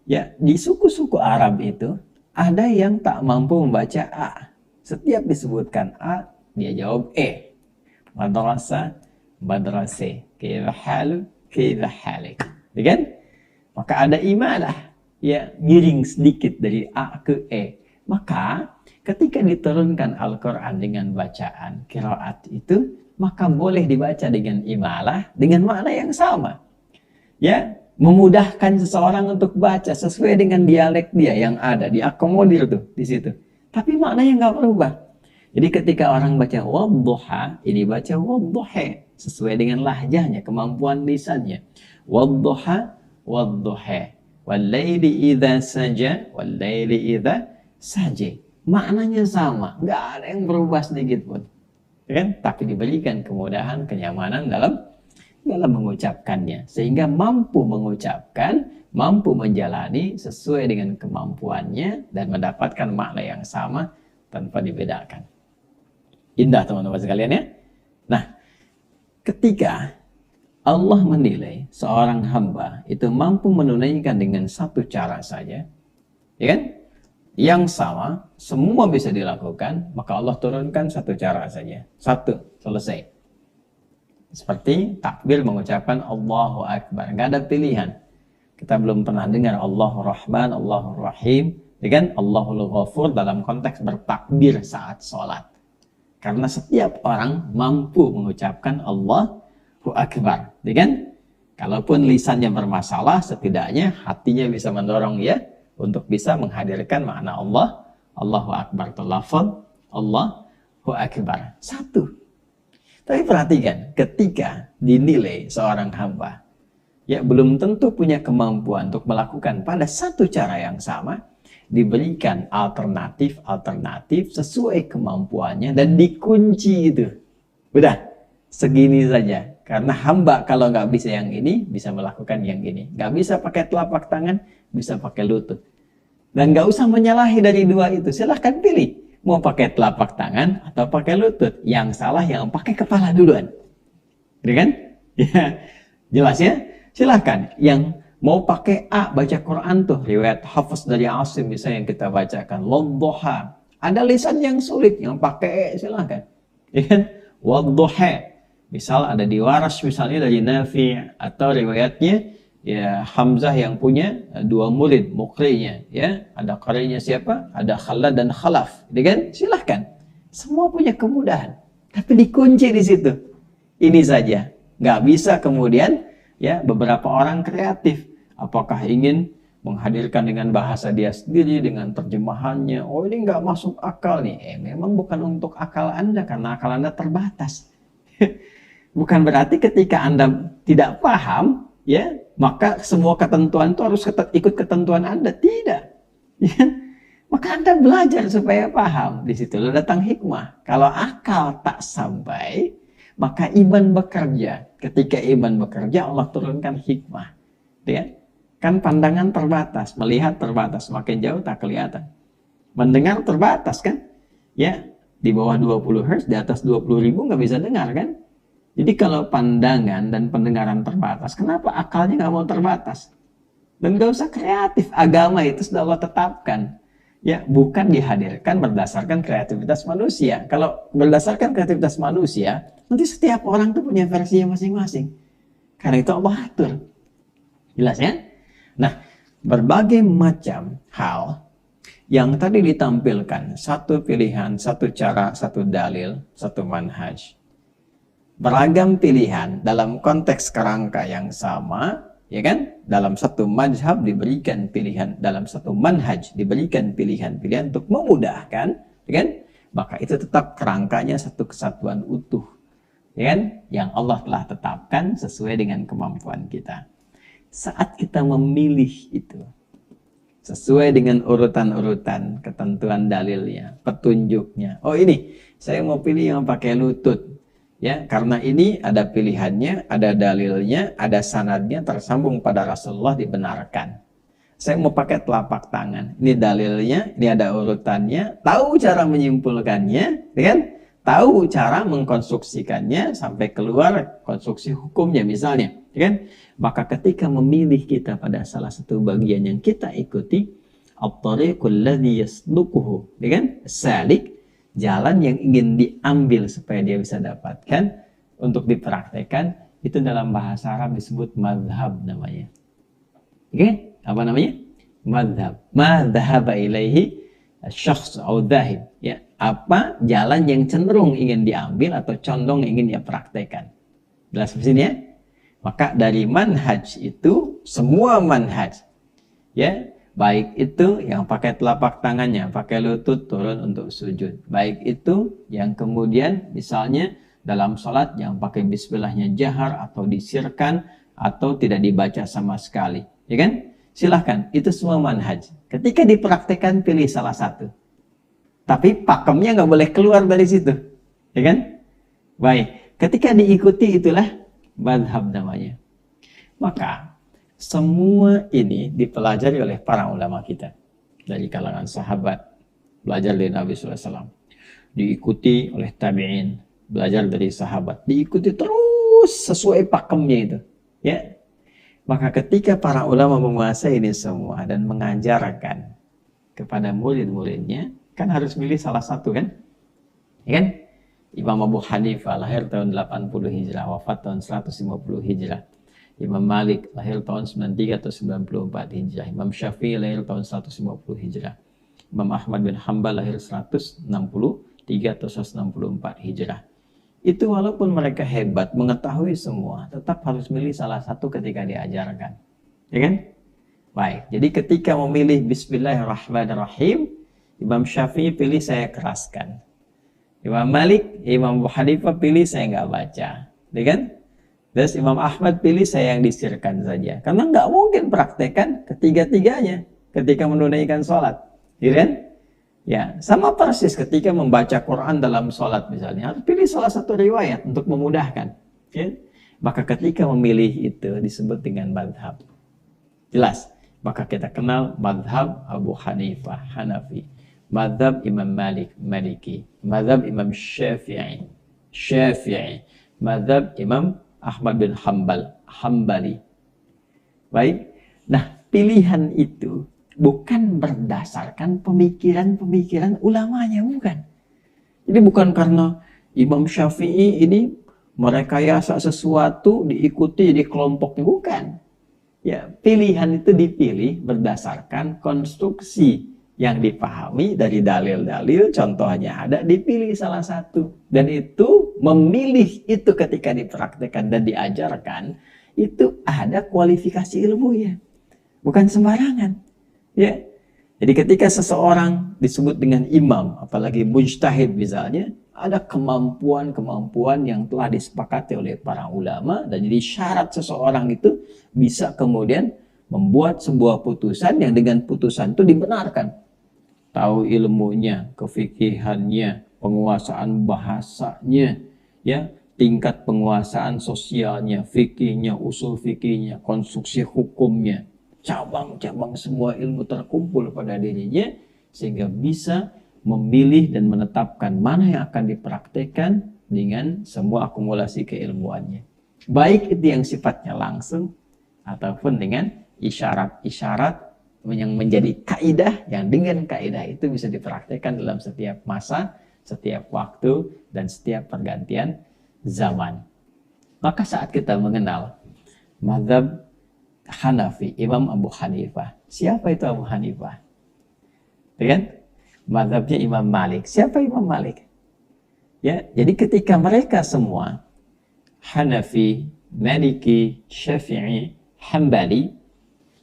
ya di suku-suku Arab itu ada yang tak mampu membaca A. Setiap disebutkan A, dia jawab E. Madrasah, madrasah. Kaifa halu, kaifa halik. Ya kan? Maka ada imalah, ya miring sedikit dari A ke E. Maka ketika diturunkan Al-Quran dengan bacaan qiraat itu, maka boleh dibaca dengan imalah dengan makna yang sama. Ya, memudahkan seseorang untuk baca sesuai dengan dialek dia yang ada, diakomodir tuh di situ. Tapi maknanya nggak berubah. Jadi ketika orang baca wadduha, ini baca wadduha sesuai dengan lahjahnya, kemampuan lisannya. Wadduha, wadduha. Wal-laili idza saja, wal-laili idza saja. Maknanya sama, nggak ada yang berubah sedikit pun. Kan? Tapi diberikan kemudahan, kenyamanan dalam mengucapkannya, sehingga mampu mengucapkan, mampu menjalani sesuai dengan kemampuannya dan mendapatkan makna yang sama tanpa dibedakan. Indah teman-teman sekalian ya. Nah, ketika Allah menilai seorang hamba itu mampu menunaikan dengan satu cara saja, ya kan? Yang sama, semua bisa dilakukan, maka Allah turunkan satu cara saja. Satu, selesai. Seperti takbir mengucapkan Allahu Akbar. Nggak ada pilihan. Kita belum pernah dengar Allahu Rahman, Allahu Rahim. Dengan Allahul Ghafur dalam konteks bertakbir saat sholat. Karena setiap orang mampu mengucapkan Allahu Akbar. Dengan kalaupun lisannya bermasalah, setidaknya hatinya bisa mendorong ya untuk bisa menghadirkan makna Allah, Allahu Akbar, lafaz Allahu Akbar. Satu. Tapi perhatikan, ketika dinilai seorang hamba, ya belum tentu punya kemampuan untuk melakukan pada satu cara yang sama, diberikan alternatif sesuai kemampuannya dan dikunci itu. Udah, segini saja. Karena hamba kalau nggak bisa yang ini, bisa melakukan yang ini. Nggak bisa pakai telapak tangan, bisa pakai lutut. Dan nggak usah menyalahi dari dua itu. Silahkan pilih. Mau pakai telapak tangan atau pakai lutut. Yang salah yang pakai kepala duluan. Gitu kan? Ya, jelas ya? Silahkan. Yang mau pakai A, baca Quran tuh. Riwayat Hafiz dari Asim misalnya yang kita bacakan. Wadduha. Ada lisan yang sulit. Yang pakai E, silahkan. Ya kan? Wadduha. Misal ada di Waras misalnya dari Nafi' atau riwayatnya ya Hamzah yang punya dua murid muqri'nya ya, ada qari'nya siapa? Ada Khalad dan Khalaf. Gitu kan? Silahkan. Semua punya kemudahan. Tapi dikunci di situ. Ini saja. Nggak bisa kemudian ya beberapa orang kreatif. Apakah ingin menghadirkan dengan bahasa dia sendiri, dengan terjemahannya. Oh ini nggak masuk akal nih. Memang bukan untuk akal Anda karena akal Anda terbatas. Bukan berarti ketika Anda tidak paham, ya, maka semua ketentuan itu harus ikut ketentuan Anda. Tidak. Ya. Maka Anda belajar supaya paham. Di situ datang hikmah. Kalau akal tak sampai, maka iman bekerja. Ketika iman bekerja, Allah turunkan hikmah. Ya. Kan pandangan terbatas, melihat terbatas, makin jauh tak kelihatan. Mendengar terbatas kan? Ya, di bawah 20 Hz, di atas 20.000 nggak bisa dengar kan? Jadi kalau pandangan dan pendengaran terbatas, kenapa akalnya nggak mau terbatas? Dan nggak usah kreatif. Agama itu sudah Allah tetapkan. Ya, bukan dihadirkan berdasarkan kreativitas manusia. Kalau berdasarkan kreativitas manusia, nanti setiap orang tuh punya versinya masing-masing. Karena itu Allah atur. Jelas ya? Nah, berbagai macam hal yang tadi ditampilkan, satu pilihan, satu cara, satu dalil, satu manhaj. Beragam pilihan dalam konteks kerangka yang sama, ya kan? Dalam satu mazhab diberikan pilihan, dalam satu manhaj diberikan pilihan-pilihan untuk memudahkan, ya kan? Maka itu tetap kerangkanya satu kesatuan utuh, ya kan? Yang Allah telah tetapkan sesuai dengan kemampuan kita. Saat kita memilih itu, sesuai dengan urutan-urutan, ketentuan dalilnya, petunjuknya. Oh ini, saya mau pilih yang pakai lutut. Ya, karena ini ada pilihannya, ada dalilnya, ada sanadnya tersambung pada Rasulullah dibenarkan. Saya mau pakai telapak tangan. Ini dalilnya, ini ada urutannya, tahu cara menyimpulkannya, kan? tahu cara mengkonstruksikannya sampai keluar konstruksi hukumnya misalnya, ya kan? Maka ketika memilih kita pada salah satu bagian yang kita ikuti, at-tariqul ladzi yasluquhu, ya kan? Salik, jalan yang ingin diambil supaya dia bisa dapatkan untuk dipraktekkan, itu dalam bahasa Arab disebut madhab namanya. Oke, apa namanya? Madhab. Ma dhahaba ilaihi syakhs atau dhahib, ya. Apa jalan yang cenderung ingin diambil atau condong ingin dia praktekkan. Jelas di sini ya? Maka dari manhaj itu, semua manhaj, ya, baik itu yang pakai telapak tangannya, pakai lutut turun untuk sujud. Baik itu yang kemudian misalnya dalam sholat yang pakai bismillahnya jahar atau disirkan atau tidak dibaca sama sekali. Ya kan? Silahkan, itu semua manhaj. Ketika dipraktekkan, pilih salah satu. Tapi pakemnya nggak boleh keluar dari situ. Ya kan? Baik, ketika diikuti itulah madhab namanya. Maka semua ini dipelajari oleh para ulama kita. Dari kalangan sahabat, belajar dari Nabi SAW. Diikuti oleh tabi'in, belajar dari sahabat. Diikuti terus sesuai pakemnya itu. Ya. Maka ketika para ulama menguasai ini semua dan mengajarkan kepada murid-muridnya, kan harus milih salah satu kan? Ya kan? Imam Abu Hanifah lahir tahun 80 Hijrah, wafat tahun 150 Hijrah. Imam Malik lahir tahun 93 atau 94 Hijrah. Imam Syafi'i lahir tahun 150 Hijrah. Imam Ahmad bin Hanbal lahir 163 atau 164 Hijrah. Itu walaupun mereka hebat, mengetahui semua, tetap harus milih salah satu ketika diajarkan. Ya kan? Baik, jadi ketika memilih Bismillahirrahmanirrahim, Imam Syafi'i pilih saya keraskan. Imam Malik, Imam Abu Hanifah pilih saya nggak baca. Ya kan? Terus Imam Ahmad pilih saya yang disirkan saja. Karena nggak mungkin praktekkan ketiga-tiganya ketika menunaikan sholat. Ya kan? Ya, sama persis ketika membaca Quran dalam sholat misalnya. Harus pilih salah satu riwayat untuk memudahkan. Ya? Maka ketika memilih itu disebut dengan madhab. Jelas? Maka kita kenal madhab Abu Hanifah, Hanafi. Madhab Imam Malik, Maliki. Madhab Imam Syafi'i, Syafi'i. Madhab Imam Ahmad bin Hanbal, Hanbali. Baik. Nah, pilihan itu bukan berdasarkan pemikiran-pemikiran ulamanya, bukan. Jadi bukan karena Imam Syafi'i ini merekayasa sesuatu diikuti di kelompoknya, bukan. Ya, pilihan itu dipilih berdasarkan konstruksi yang dipahami dari dalil-dalil, contohnya ada, dipilih salah satu. Dan itu, memilih itu ketika dipraktekkan dan diajarkan, itu ada kualifikasi ilmunya. Bukan sembarangan. Ya. Jadi ketika seseorang disebut dengan imam, apalagi mujtahid misalnya, ada kemampuan-kemampuan yang telah disepakati oleh para ulama, dan jadi syarat seseorang itu bisa kemudian membuat sebuah putusan yang dengan putusan itu dibenarkan. Tahu ilmunya, kefikihannya, penguasaan bahasanya, ya, tingkat penguasaan sosialnya, fikihnya, usul fikihnya, konstruksi hukumnya, cabang-cabang semua ilmu terkumpul pada dirinya sehingga bisa memilih dan menetapkan mana yang akan dipraktekkan dengan semua akumulasi keilmuannya. Baik itu yang sifatnya langsung ataupun dengan isyarat-isyarat yang menjadi kaidah, yang dengan kaidah itu bisa dipraktekkan dalam setiap masa, setiap waktu, dan setiap pergantian zaman. Maka saat kita mengenal mazhab Hanafi, Imam Abu Hanifah. Siapa itu Abu Hanifah? Kan? Mazhabnya Imam Malik. Siapa Imam Malik? Ya, jadi ketika mereka semua Hanafi, Maliki, Syafi'i, Hanbali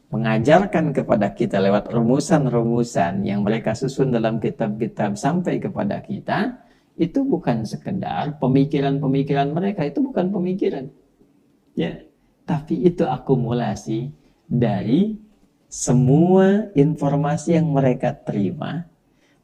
mengajarkan kepada kita lewat rumusan-rumusan yang mereka susun dalam kitab-kitab sampai kepada kita, itu bukan sekedar pemikiran-pemikiran mereka, itu bukan pemikiran. Ya, tapi itu akumulasi dari semua informasi yang mereka terima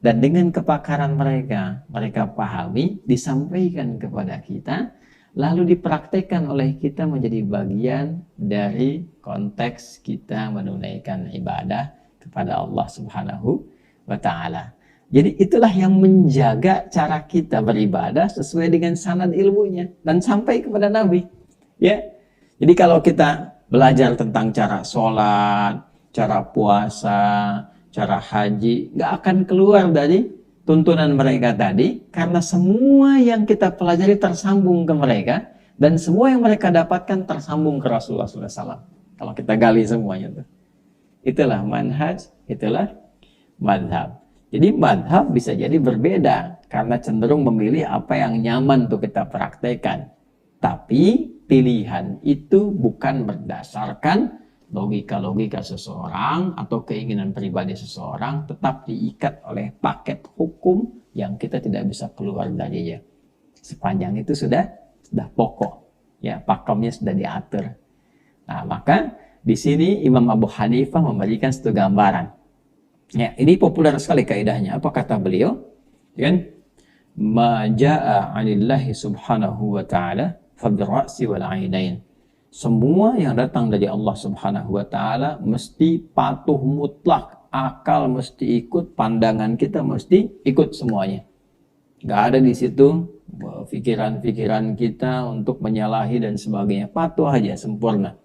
dan dengan kepakaran mereka, mereka pahami, disampaikan kepada kita, lalu dipraktekkan oleh kita menjadi bagian dari konteks kita menunaikan ibadah kepada Allah Subhanahu wa Ta'ala. Jadi itulah yang menjaga cara kita beribadah sesuai dengan sanad ilmunya dan sampai kepada Nabi. Ya, jadi kalau kita belajar tentang cara sholat, cara puasa, cara haji, nggak akan keluar dari tuntunan mereka tadi, karena semua yang kita pelajari tersambung ke mereka, dan semua yang mereka dapatkan tersambung ke Rasulullah SAW. Kalau kita gali semuanya tuh. Itulah manhaj, itulah madhab. Jadi madhab bisa jadi berbeda, karena cenderung memilih apa yang nyaman untuk kita praktekkan. Tapi pilihan itu bukan berdasarkan logika-logika seseorang atau keinginan pribadi seseorang, tetap diikat oleh paket hukum yang kita tidak bisa keluar darinya. Sepanjang itu sudah pokok, ya, pakemnya sudah diatur. Nah, maka di sini Imam Abu Hanifah memberikan satu gambaran. Ya, ini populer sekali kaidahnya. Apa kata beliau? Kan? Ma jaa 'anillahi subhanahu wa ta'ala fa birra'si wal 'ainain. Semua yang datang dari Allah Subhanahu wa taala mesti patuh mutlak, akal mesti ikut, pandangan kita mesti ikut semuanya. Nggak ada di situ pikiran-pikiran kita untuk menyalahi dan sebagainya. Patuh aja, sempurna.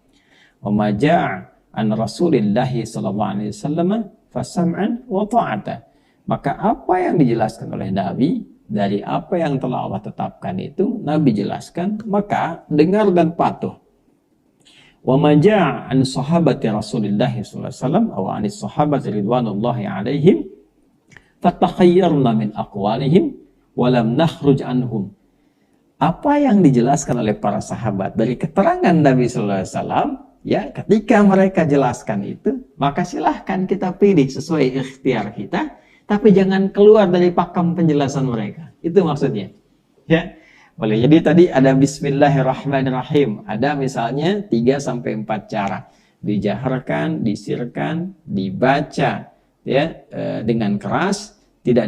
Wa ma jaa an Rasulillahi sallallahu alaihi wasallam fasam'an wa ta'ata. Maka apa yang dijelaskan oleh Nabi dari apa yang telah Allah tetapkan itu Nabi jelaskan, maka dengar dan patuh. Wa ma jaa an sahabati Rasulillah sallallahu alaihi wasallam aw an sahabati ridwanullahi alaihim fatakhayyarna min aqwalihim wa lam nakhruj anhum. Apa yang dijelaskan oleh para sahabat dari keterangan Nabi sallallahu alaihi wasallam, ya, ketika mereka jelaskan itu, maka silahkan kita pilih sesuai ikhtiar kita, tapi jangan keluar dari pakem penjelasan mereka. Itu maksudnya. Ya. Boleh. Jadi tadi ada bismillahirrahmanirrahim. Ada misalnya 3-4 cara. Dijaharkan, disirkan, dibaca ya dengan keras, tidak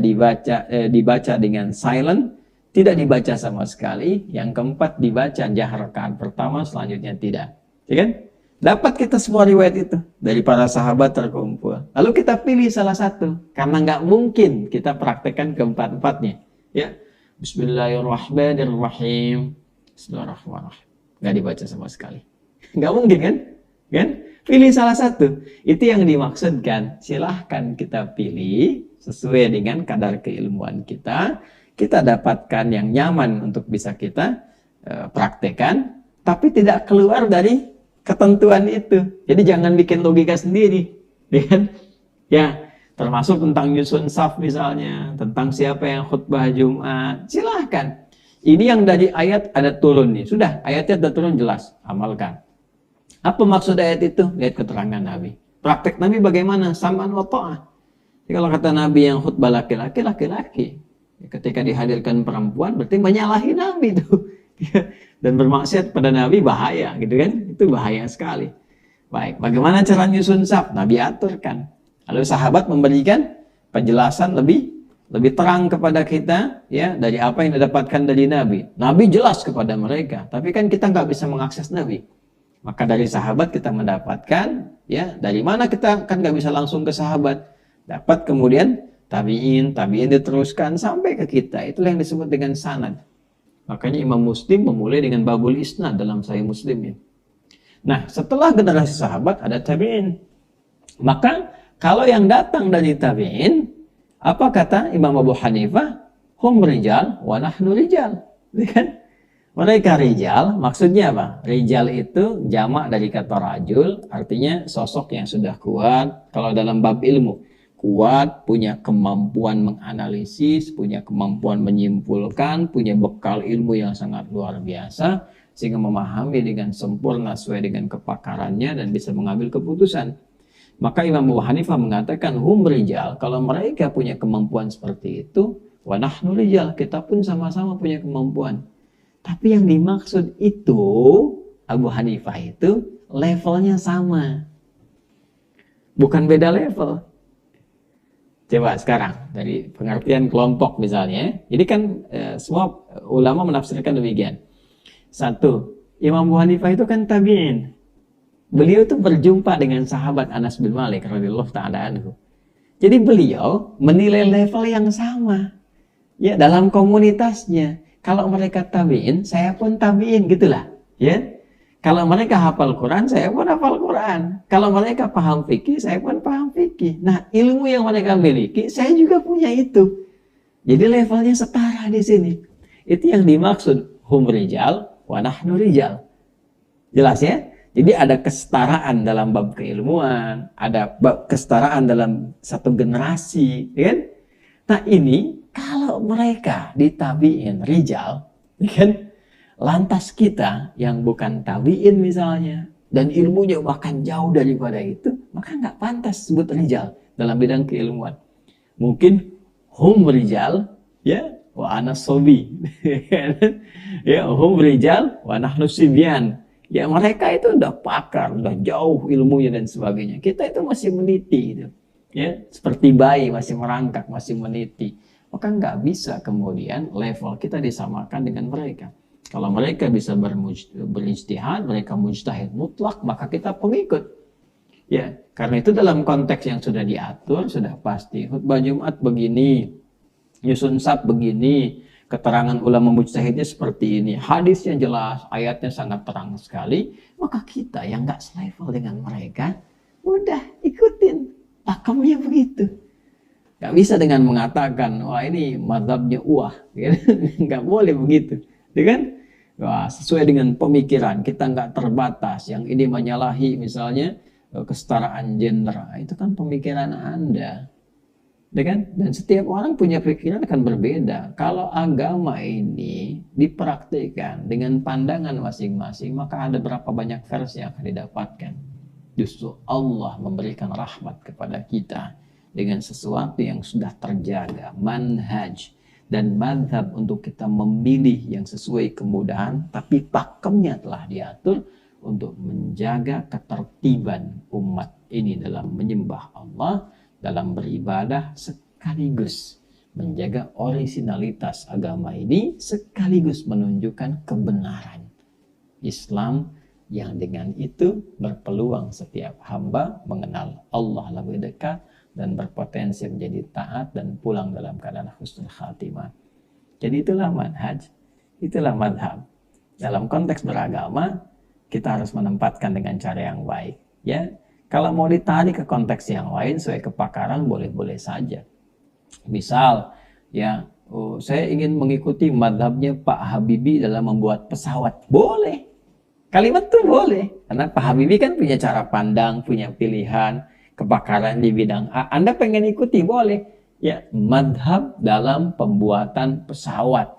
dibaca dengan silent, tidak dibaca sama sekali. Yang keempat dibaca jaharkan pertama, selanjutnya tidak. Ya kan? Dapat kita semua riwayat itu dari para sahabat terkumpul. Lalu kita pilih salah satu, karena nggak mungkin kita praktekkan keempat-empatnya. Ya. Bismillahirrahmanirrahim. Bismillahirrahmanirrahim. Nggak dibaca sama sekali. Nggak mungkin kan? Kan? Pilih salah satu. Itu yang dimaksudkan. Silahkan kita pilih sesuai dengan kadar keilmuan kita. Kita dapatkan yang nyaman untuk bisa kita praktekkan. Tapi tidak keluar dari ketentuan itu. Jadi jangan bikin logika sendiri. Ya. Termasuk tentang nyusun saf misalnya, tentang siapa yang khutbah Jumat, silahkan. Ini yang dari ayat ada turun nih, sudah ayatnya ada turun jelas, amalkan. Apa maksud ayat itu? Lihat keterangan Nabi. Praktek Nabi bagaimana? Sam'an wa ta'ah. Kalau kata Nabi yang khutbah laki-laki, laki-laki. Ketika dihadirkan perempuan, berarti menyalahi Nabi itu. Dan bermaksiat pada Nabi bahaya, gitu kan? Itu bahaya sekali. Baik, bagaimana cara nyusun saf? Nabi aturkan. Lalu sahabat memberikan penjelasan lebih terang kepada kita ya dari apa yang didapatkan dari Nabi. Nabi jelas kepada mereka, tapi kan kita nggak bisa mengakses Nabi. Maka dari sahabat kita mendapatkan ya, dari mana kita kan nggak bisa langsung ke sahabat. Dapat kemudian tabi'in diteruskan sampai ke kita. Itulah yang disebut dengan sanad. Makanya Imam Muslim memulai dengan babul isnad dalam Sahih Muslim ya. Nah, setelah generasi sahabat ada tabi'in. Maka kalau yang datang dari tabi'in, apa kata Imam Abu Hanifah? Hum rijal wa nahnu rijal. Kan? Mereka rijal, maksudnya apa? Rijal itu jamak dari kata rajul, artinya sosok yang sudah kuat. Kalau dalam bab ilmu, kuat, punya kemampuan menganalisis, punya kemampuan menyimpulkan, punya bekal ilmu yang sangat luar biasa, sehingga memahami dengan sempurna sesuai dengan kepakarannya dan bisa mengambil keputusan. Maka Imam Abu Hanifah mengatakan hum rijal, kalau mereka punya kemampuan seperti itu, wa nahnu rijal, kita pun sama-sama punya kemampuan. Tapi yang dimaksud itu Abu Hanifah itu levelnya sama, bukan beda level. Coba sekarang dari pengertian kelompok misalnya, jadi kan semua ulama menafsirkan demikian. Satu, Imam Abu Hanifah itu kan tabi'in. Beliau itu berjumpa dengan sahabat Anas bin Malik radhiyallahu ta'ala anhu. Jadi beliau menilai level yang sama ya dalam komunitasnya. Kalau mereka tabiin, saya pun tabiin gitulah ya. Kalau mereka hafal Quran, saya pun hafal Quran. Kalau mereka paham fikih, saya pun paham fikih. Nah, ilmu yang mereka miliki, saya juga punya itu. Jadi levelnya setara di sini. Itu yang dimaksud hum rijal wa nahnu rijal. Jelas ya? Jadi ada kesetaraan dalam bab keilmuan, ada bab kesetaraan dalam satu generasi, ya kan? Nah ini kalau mereka ditabiin rijal, ya kan? Lantas kita yang bukan tabiin misalnya, dan ilmunya bahkan jauh daripada itu, maka nggak pantas sebut rijal dalam bidang keilmuan. Mungkin hum rijal, ya, wa ana sobi, ya, hum rijal, wa nahnu sibyan. Ya mereka itu udah pakar, udah jauh ilmunya dan sebagainya. Kita itu masih meniti, gitu. Ya, seperti bayi masih merangkak, masih meniti. Maka nggak bisa kemudian level kita disamakan dengan mereka. Kalau mereka bisa berijtihad, mereka mujtahid mutlak, maka kita pengikut. Ya, karena itu dalam konteks yang sudah diatur, sudah pasti. Khutbah Jumat begini, nyusun sab begini, keterangan ulama mujtahidnya seperti ini, hadisnya jelas, ayatnya sangat terang sekali, maka kita yang nggak selevel dengan mereka, udah ikutin, pakemnya begitu. Nggak bisa dengan mengatakan, wah ini mazhabnya nggak boleh begitu, ya kan? Wah, sesuai dengan pemikiran, kita nggak terbatas, yang ini menyalahi misalnya kesetaraan gender, itu kan pemikiran Anda. Ya kan? Dan setiap orang punya pikiran akan berbeda. Kalau agama ini dipraktikkan dengan pandangan masing-masing, maka ada berapa banyak versi yang akan didapatkan. Justru Allah memberikan rahmat kepada kita dengan sesuatu yang sudah terjaga, manhaj dan madhab untuk kita memilih yang sesuai kemudahan, tapi pakemnya telah diatur untuk menjaga ketertiban umat ini dalam menyembah Allah, dalam beribadah, sekaligus menjaga originalitas agama ini, sekaligus menunjukkan kebenaran Islam yang dengan itu berpeluang setiap hamba mengenal Allah lebih dekat dan berpotensi menjadi taat dan pulang dalam keadaan husnul khatimah. Jadi itulah manhaj, itulah madhab. Dalam konteks beragama, kita harus menempatkan dengan cara yang baik. Ya, kalau mau ditarik ke konteks yang lain sesuai kepakaran boleh-boleh saja. Misal, ya, saya ingin mengikuti madhabnya Pak Habibie dalam membuat pesawat, boleh. Kalimat itu boleh, karena Pak Habibie kan punya cara pandang, punya pilihan, kepakaran di bidang A. Anda pengen ikuti, boleh. Ya, madhab dalam pembuatan pesawat.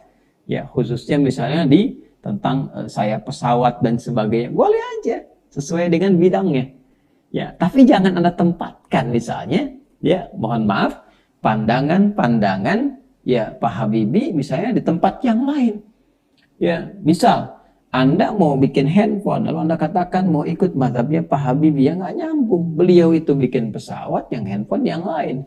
Ya, khususnya misalnya di tentang sayap pesawat dan sebagainya, boleh aja sesuai dengan bidangnya. Ya, tapi jangan Anda tempatkan misalnya, ya, mohon maaf, pandangan-pandangan ya Pak Habibie misalnya di tempat yang lain. Ya, misal Anda mau bikin handphone, lalu Anda katakan mau ikut mazhabnya Pak Habibie, ya nggak nyambung. Beliau itu bikin pesawat, yang handphone yang lain.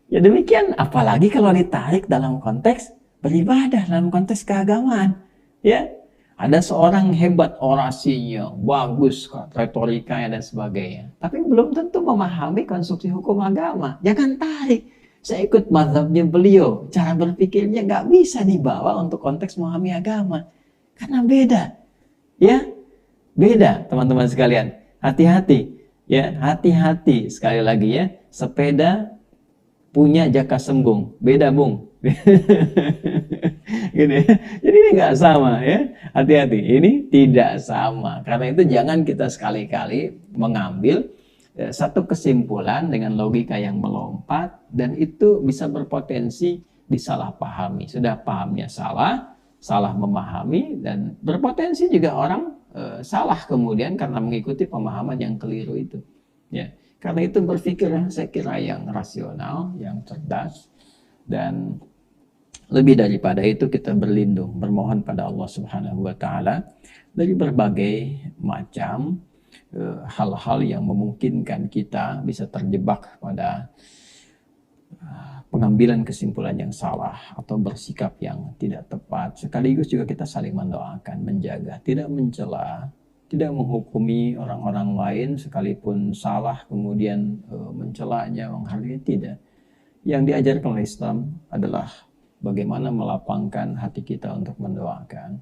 Ya demikian, apalagi kalau ditarik dalam konteks beribadah, dalam konteks keagamaan. Ya, ada seorang hebat orasinya, bagus retorikanya dan sebagainya, tapi belum tentu memahami konstruksi hukum agama. Jangan tarik. Saya ikut mazhabnya beliau, cara berpikirnya nggak bisa dibawa untuk konteks memahami agama. Karena beda, ya, beda teman-teman sekalian. Hati-hati, ya, hati-hati sekali lagi ya. Sepeda punya jaka sembung, beda bung. Gitu ya. Jadi ini nggak sama ya. Hati-hati, ini tidak sama. Karena itu jangan kita sekali-kali mengambil satu kesimpulan dengan logika yang melompat dan itu bisa berpotensi disalahpahami. Sudah pahamnya salah memahami dan berpotensi juga orang salah kemudian karena mengikuti pemahaman yang keliru itu. Ya, karena itu berpikir saya kira yang rasional, yang cerdas dan lebih daripada itu kita berlindung, bermohon pada Allah Subhanahu wa taala dari berbagai macam hal-hal yang memungkinkan kita bisa terjebak pada pengambilan kesimpulan yang salah atau bersikap yang tidak tepat. Sekaligus juga kita saling mendoakan, menjaga, tidak mencela, tidak menghukumi orang-orang lain sekalipun salah kemudian mencelanya, menghargai, tidak. Yang diajarkan oleh Islam adalah bagaimana melapangkan hati kita untuk mendoakan,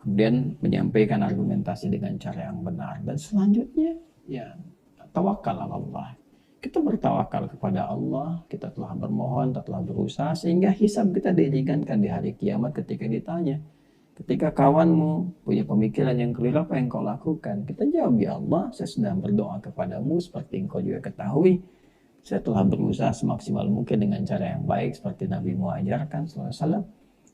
kemudian menyampaikan argumentasi dengan cara yang benar, dan selanjutnya ya tawakal ala Allah. Kita bertawakal kepada Allah, kita telah bermohon, kita telah berusaha, sehingga hisab kita diringankan di hari kiamat ketika ditanya. Ketika kawanmu punya pemikiran yang keliru, apa yang kau lakukan? Kita jawab, ya Allah, saya sudah berdoa kepadamu seperti engkau juga ketahui. Saya telah berusaha semaksimal mungkin dengan cara yang baik seperti Nabi mu ajarkan SAW.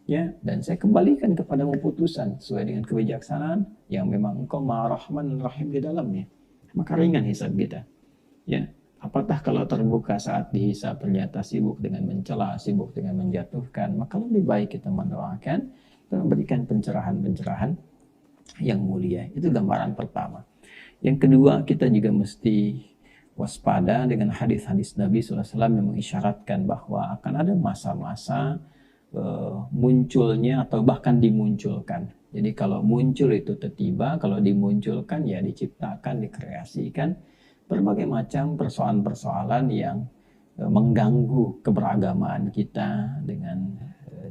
Ya, dan saya kembalikan kepadamu putusan sesuai dengan kebijaksanaan yang memang engkau Maha Rahman dan Rahim di dalamnya. Maka ringan hisab kita. Ya, apatah kalau terbuka saat dihisab ternyata sibuk dengan mencela, sibuk dengan menjatuhkan, maka lebih baik kita mendoakan dan memberikan pencerahan-pencerahan yang mulia. Itu gambaran pertama. Yang kedua, kita juga mesti waspada dengan hadis-hadis Nabi SAW yang mengisyaratkan bahwa akan ada masa-masa munculnya atau bahkan dimunculkan. Jadi kalau muncul itu tiba, kalau dimunculkan ya diciptakan, dikreasikan berbagai macam persoalan-persoalan yang mengganggu keberagamaan kita dengan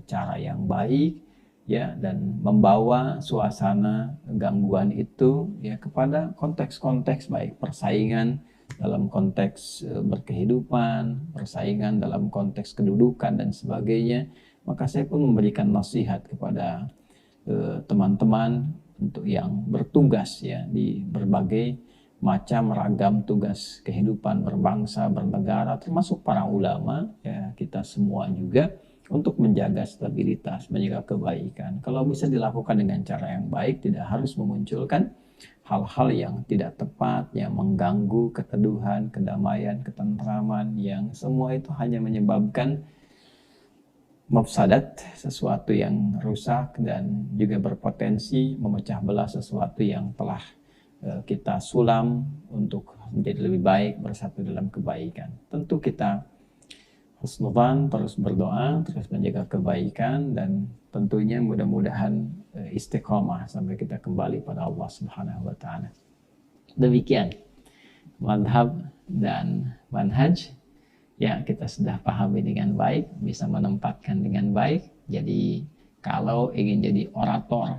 cara yang baik, ya, dan membawa suasana gangguan itu ya kepada konteks-konteks baik persaingan dalam konteks berkehidupan, persaingan dalam konteks kedudukan dan sebagainya. Maka saya pun memberikan nasihat kepada teman-teman untuk yang bertugas ya di berbagai macam ragam tugas kehidupan berbangsa, bernegara, termasuk para ulama, ya kita semua juga, untuk menjaga stabilitas, menjaga kebaikan. Kalau bisa dilakukan dengan cara yang baik, tidak harus memunculkan hal-hal yang tidak tepat, yang mengganggu keteduhan, kedamaian, ketentraman, yang semua itu hanya menyebabkan mafsadat, sesuatu yang rusak, dan juga berpotensi memecah belah sesuatu yang telah kita sulam untuk menjadi lebih baik, bersatu dalam kebaikan. Tentu kita husnudzan, terus berdoa, terus menjaga kebaikan, dan tentunya mudah-mudahan istiqomah sampai kita kembali pada Allah Subhanahu wa Ta'ala. Demikian madhab dan manhaj. Ya, kita sudah pahami dengan baik, bisa menempatkan dengan baik. Jadi kalau ingin jadi orator,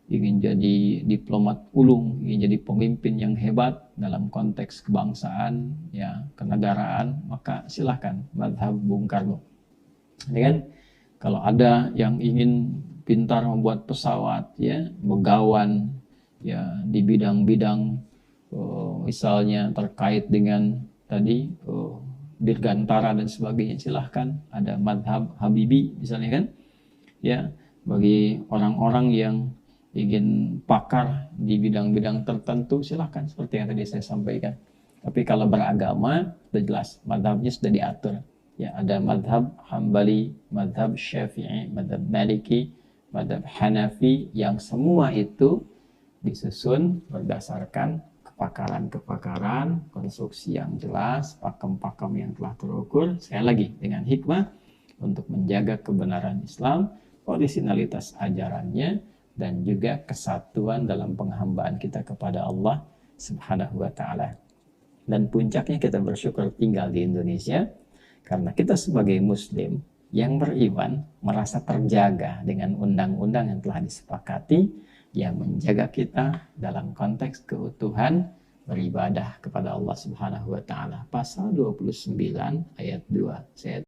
ingin jadi diplomat ulung, ingin jadi pemimpin yang hebat dalam konteks kebangsaan, ya kenegaraan, maka silahkan madhab Bung Karno. Kan? Kalau ada yang ingin pintar membuat pesawat, ya begawan, ya di bidang-bidang misalnya terkait dengan tadi dirgantara dan sebagainya, silahkan. Ada madhab Habibi misalnya kan, ya bagi orang-orang yang ingin pakar di bidang-bidang tertentu, silahkan seperti yang tadi saya sampaikan. Tapi kalau beragama sudah jelas, madhabnya sudah diatur. Ya, ada madhab Hambali, madhab Syafi'i, madhab Maliki, madhab Hanafi, yang semua itu disusun berdasarkan kepakaran-kepakaran, konstruksi yang jelas, pakem-pakem yang telah terukur, sekali lagi dengan hikmah untuk menjaga kebenaran Islam, orisinalitas ajarannya, dan juga kesatuan dalam penghambaan kita kepada Allah Subhanahu wa Ta'ala. Dan puncaknya kita bersyukur tinggal di Indonesia, karena kita sebagai Muslim yang beriman merasa terjaga dengan undang-undang yang telah disepakati, yang menjaga kita dalam konteks keutuhan beribadah kepada Allah Subhanahu wa Ta'ala. Pasal 29 ayat 2. Saya